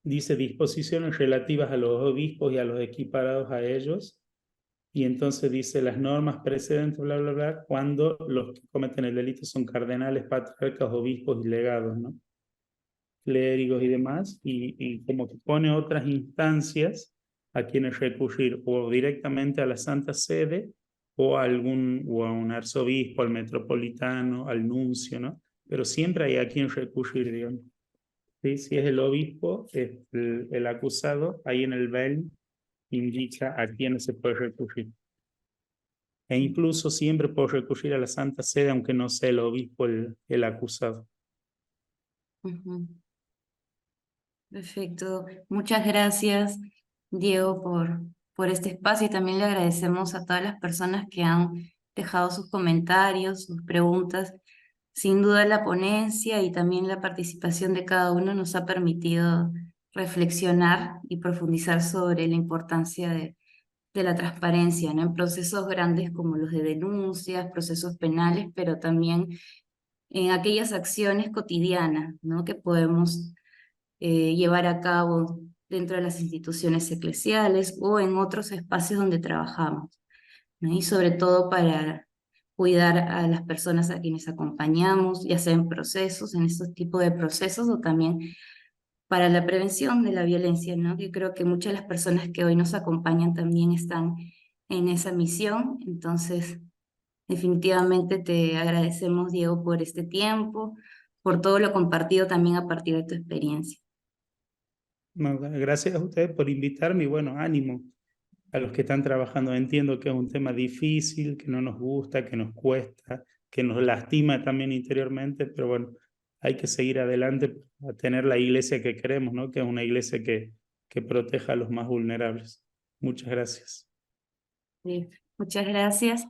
dice disposiciones relativas a los obispos y a los equiparados a ellos. Y entonces dice las normas precedentes, bla, bla, bla, cuando los que cometen el delito son cardenales, patriarcas, obispos y legados, ¿no? Clérigos y demás, y como que pone otras instancias a quienes recurrir, o directamente a la Santa Sede, o o a un arzobispo, al metropolitano, al nuncio, ¿no? Pero siempre hay a quien recurrir, digamos. ¿Sí? Si es el obispo, es el acusado, ahí en el BEL indica a quién se puede recurrir. E incluso siempre puedo recurrir a la Santa Sede, aunque no sea el obispo el acusado. Ujú. Perfecto. Muchas gracias, Diego, por este espacio y también le agradecemos a todas las personas que han dejado sus comentarios, sus preguntas. Sin duda la ponencia y también la participación de cada uno nos ha permitido reflexionar y profundizar sobre la importancia de la transparencia, ¿no? En procesos grandes como los de denuncias, procesos penales, pero también en aquellas acciones cotidianas, ¿no? Que podemos llevar a cabo dentro de las instituciones eclesiales o en otros espacios donde trabajamos, ¿no? Y sobre todo para cuidar a las personas a quienes acompañamos, ya sea en procesos, en estos tipos de procesos, o también para la prevención de la violencia, ¿no? Yo creo que muchas de las personas que hoy nos acompañan también están en esa misión. Entonces, definitivamente te agradecemos, Diego, por este tiempo, por todo lo compartido también a partir de tu experiencia. No, gracias a ustedes por invitarme y bueno, ánimo a los que están trabajando. Entiendo que es un tema difícil, que no nos gusta, que nos cuesta, que nos lastima también interiormente, pero bueno, hay que seguir adelante a tener la iglesia que queremos, ¿no? Que es una iglesia que proteja a los más vulnerables. Muchas gracias. Sí, muchas gracias.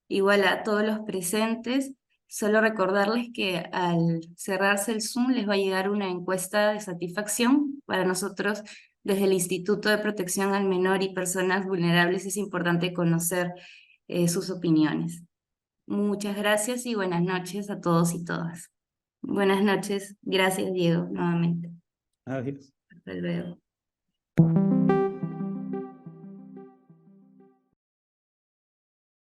Igual a todos los presentes, solo recordarles que al cerrarse el Zoom les va a llegar una encuesta de satisfacción. Para nosotros, desde el Instituto de Protección al Menor y Personas Vulnerables, es importante conocer sus opiniones. Muchas gracias y buenas noches a todos y todas. Buenas noches. Gracias, Diego, nuevamente. Adiós. Hasta luego.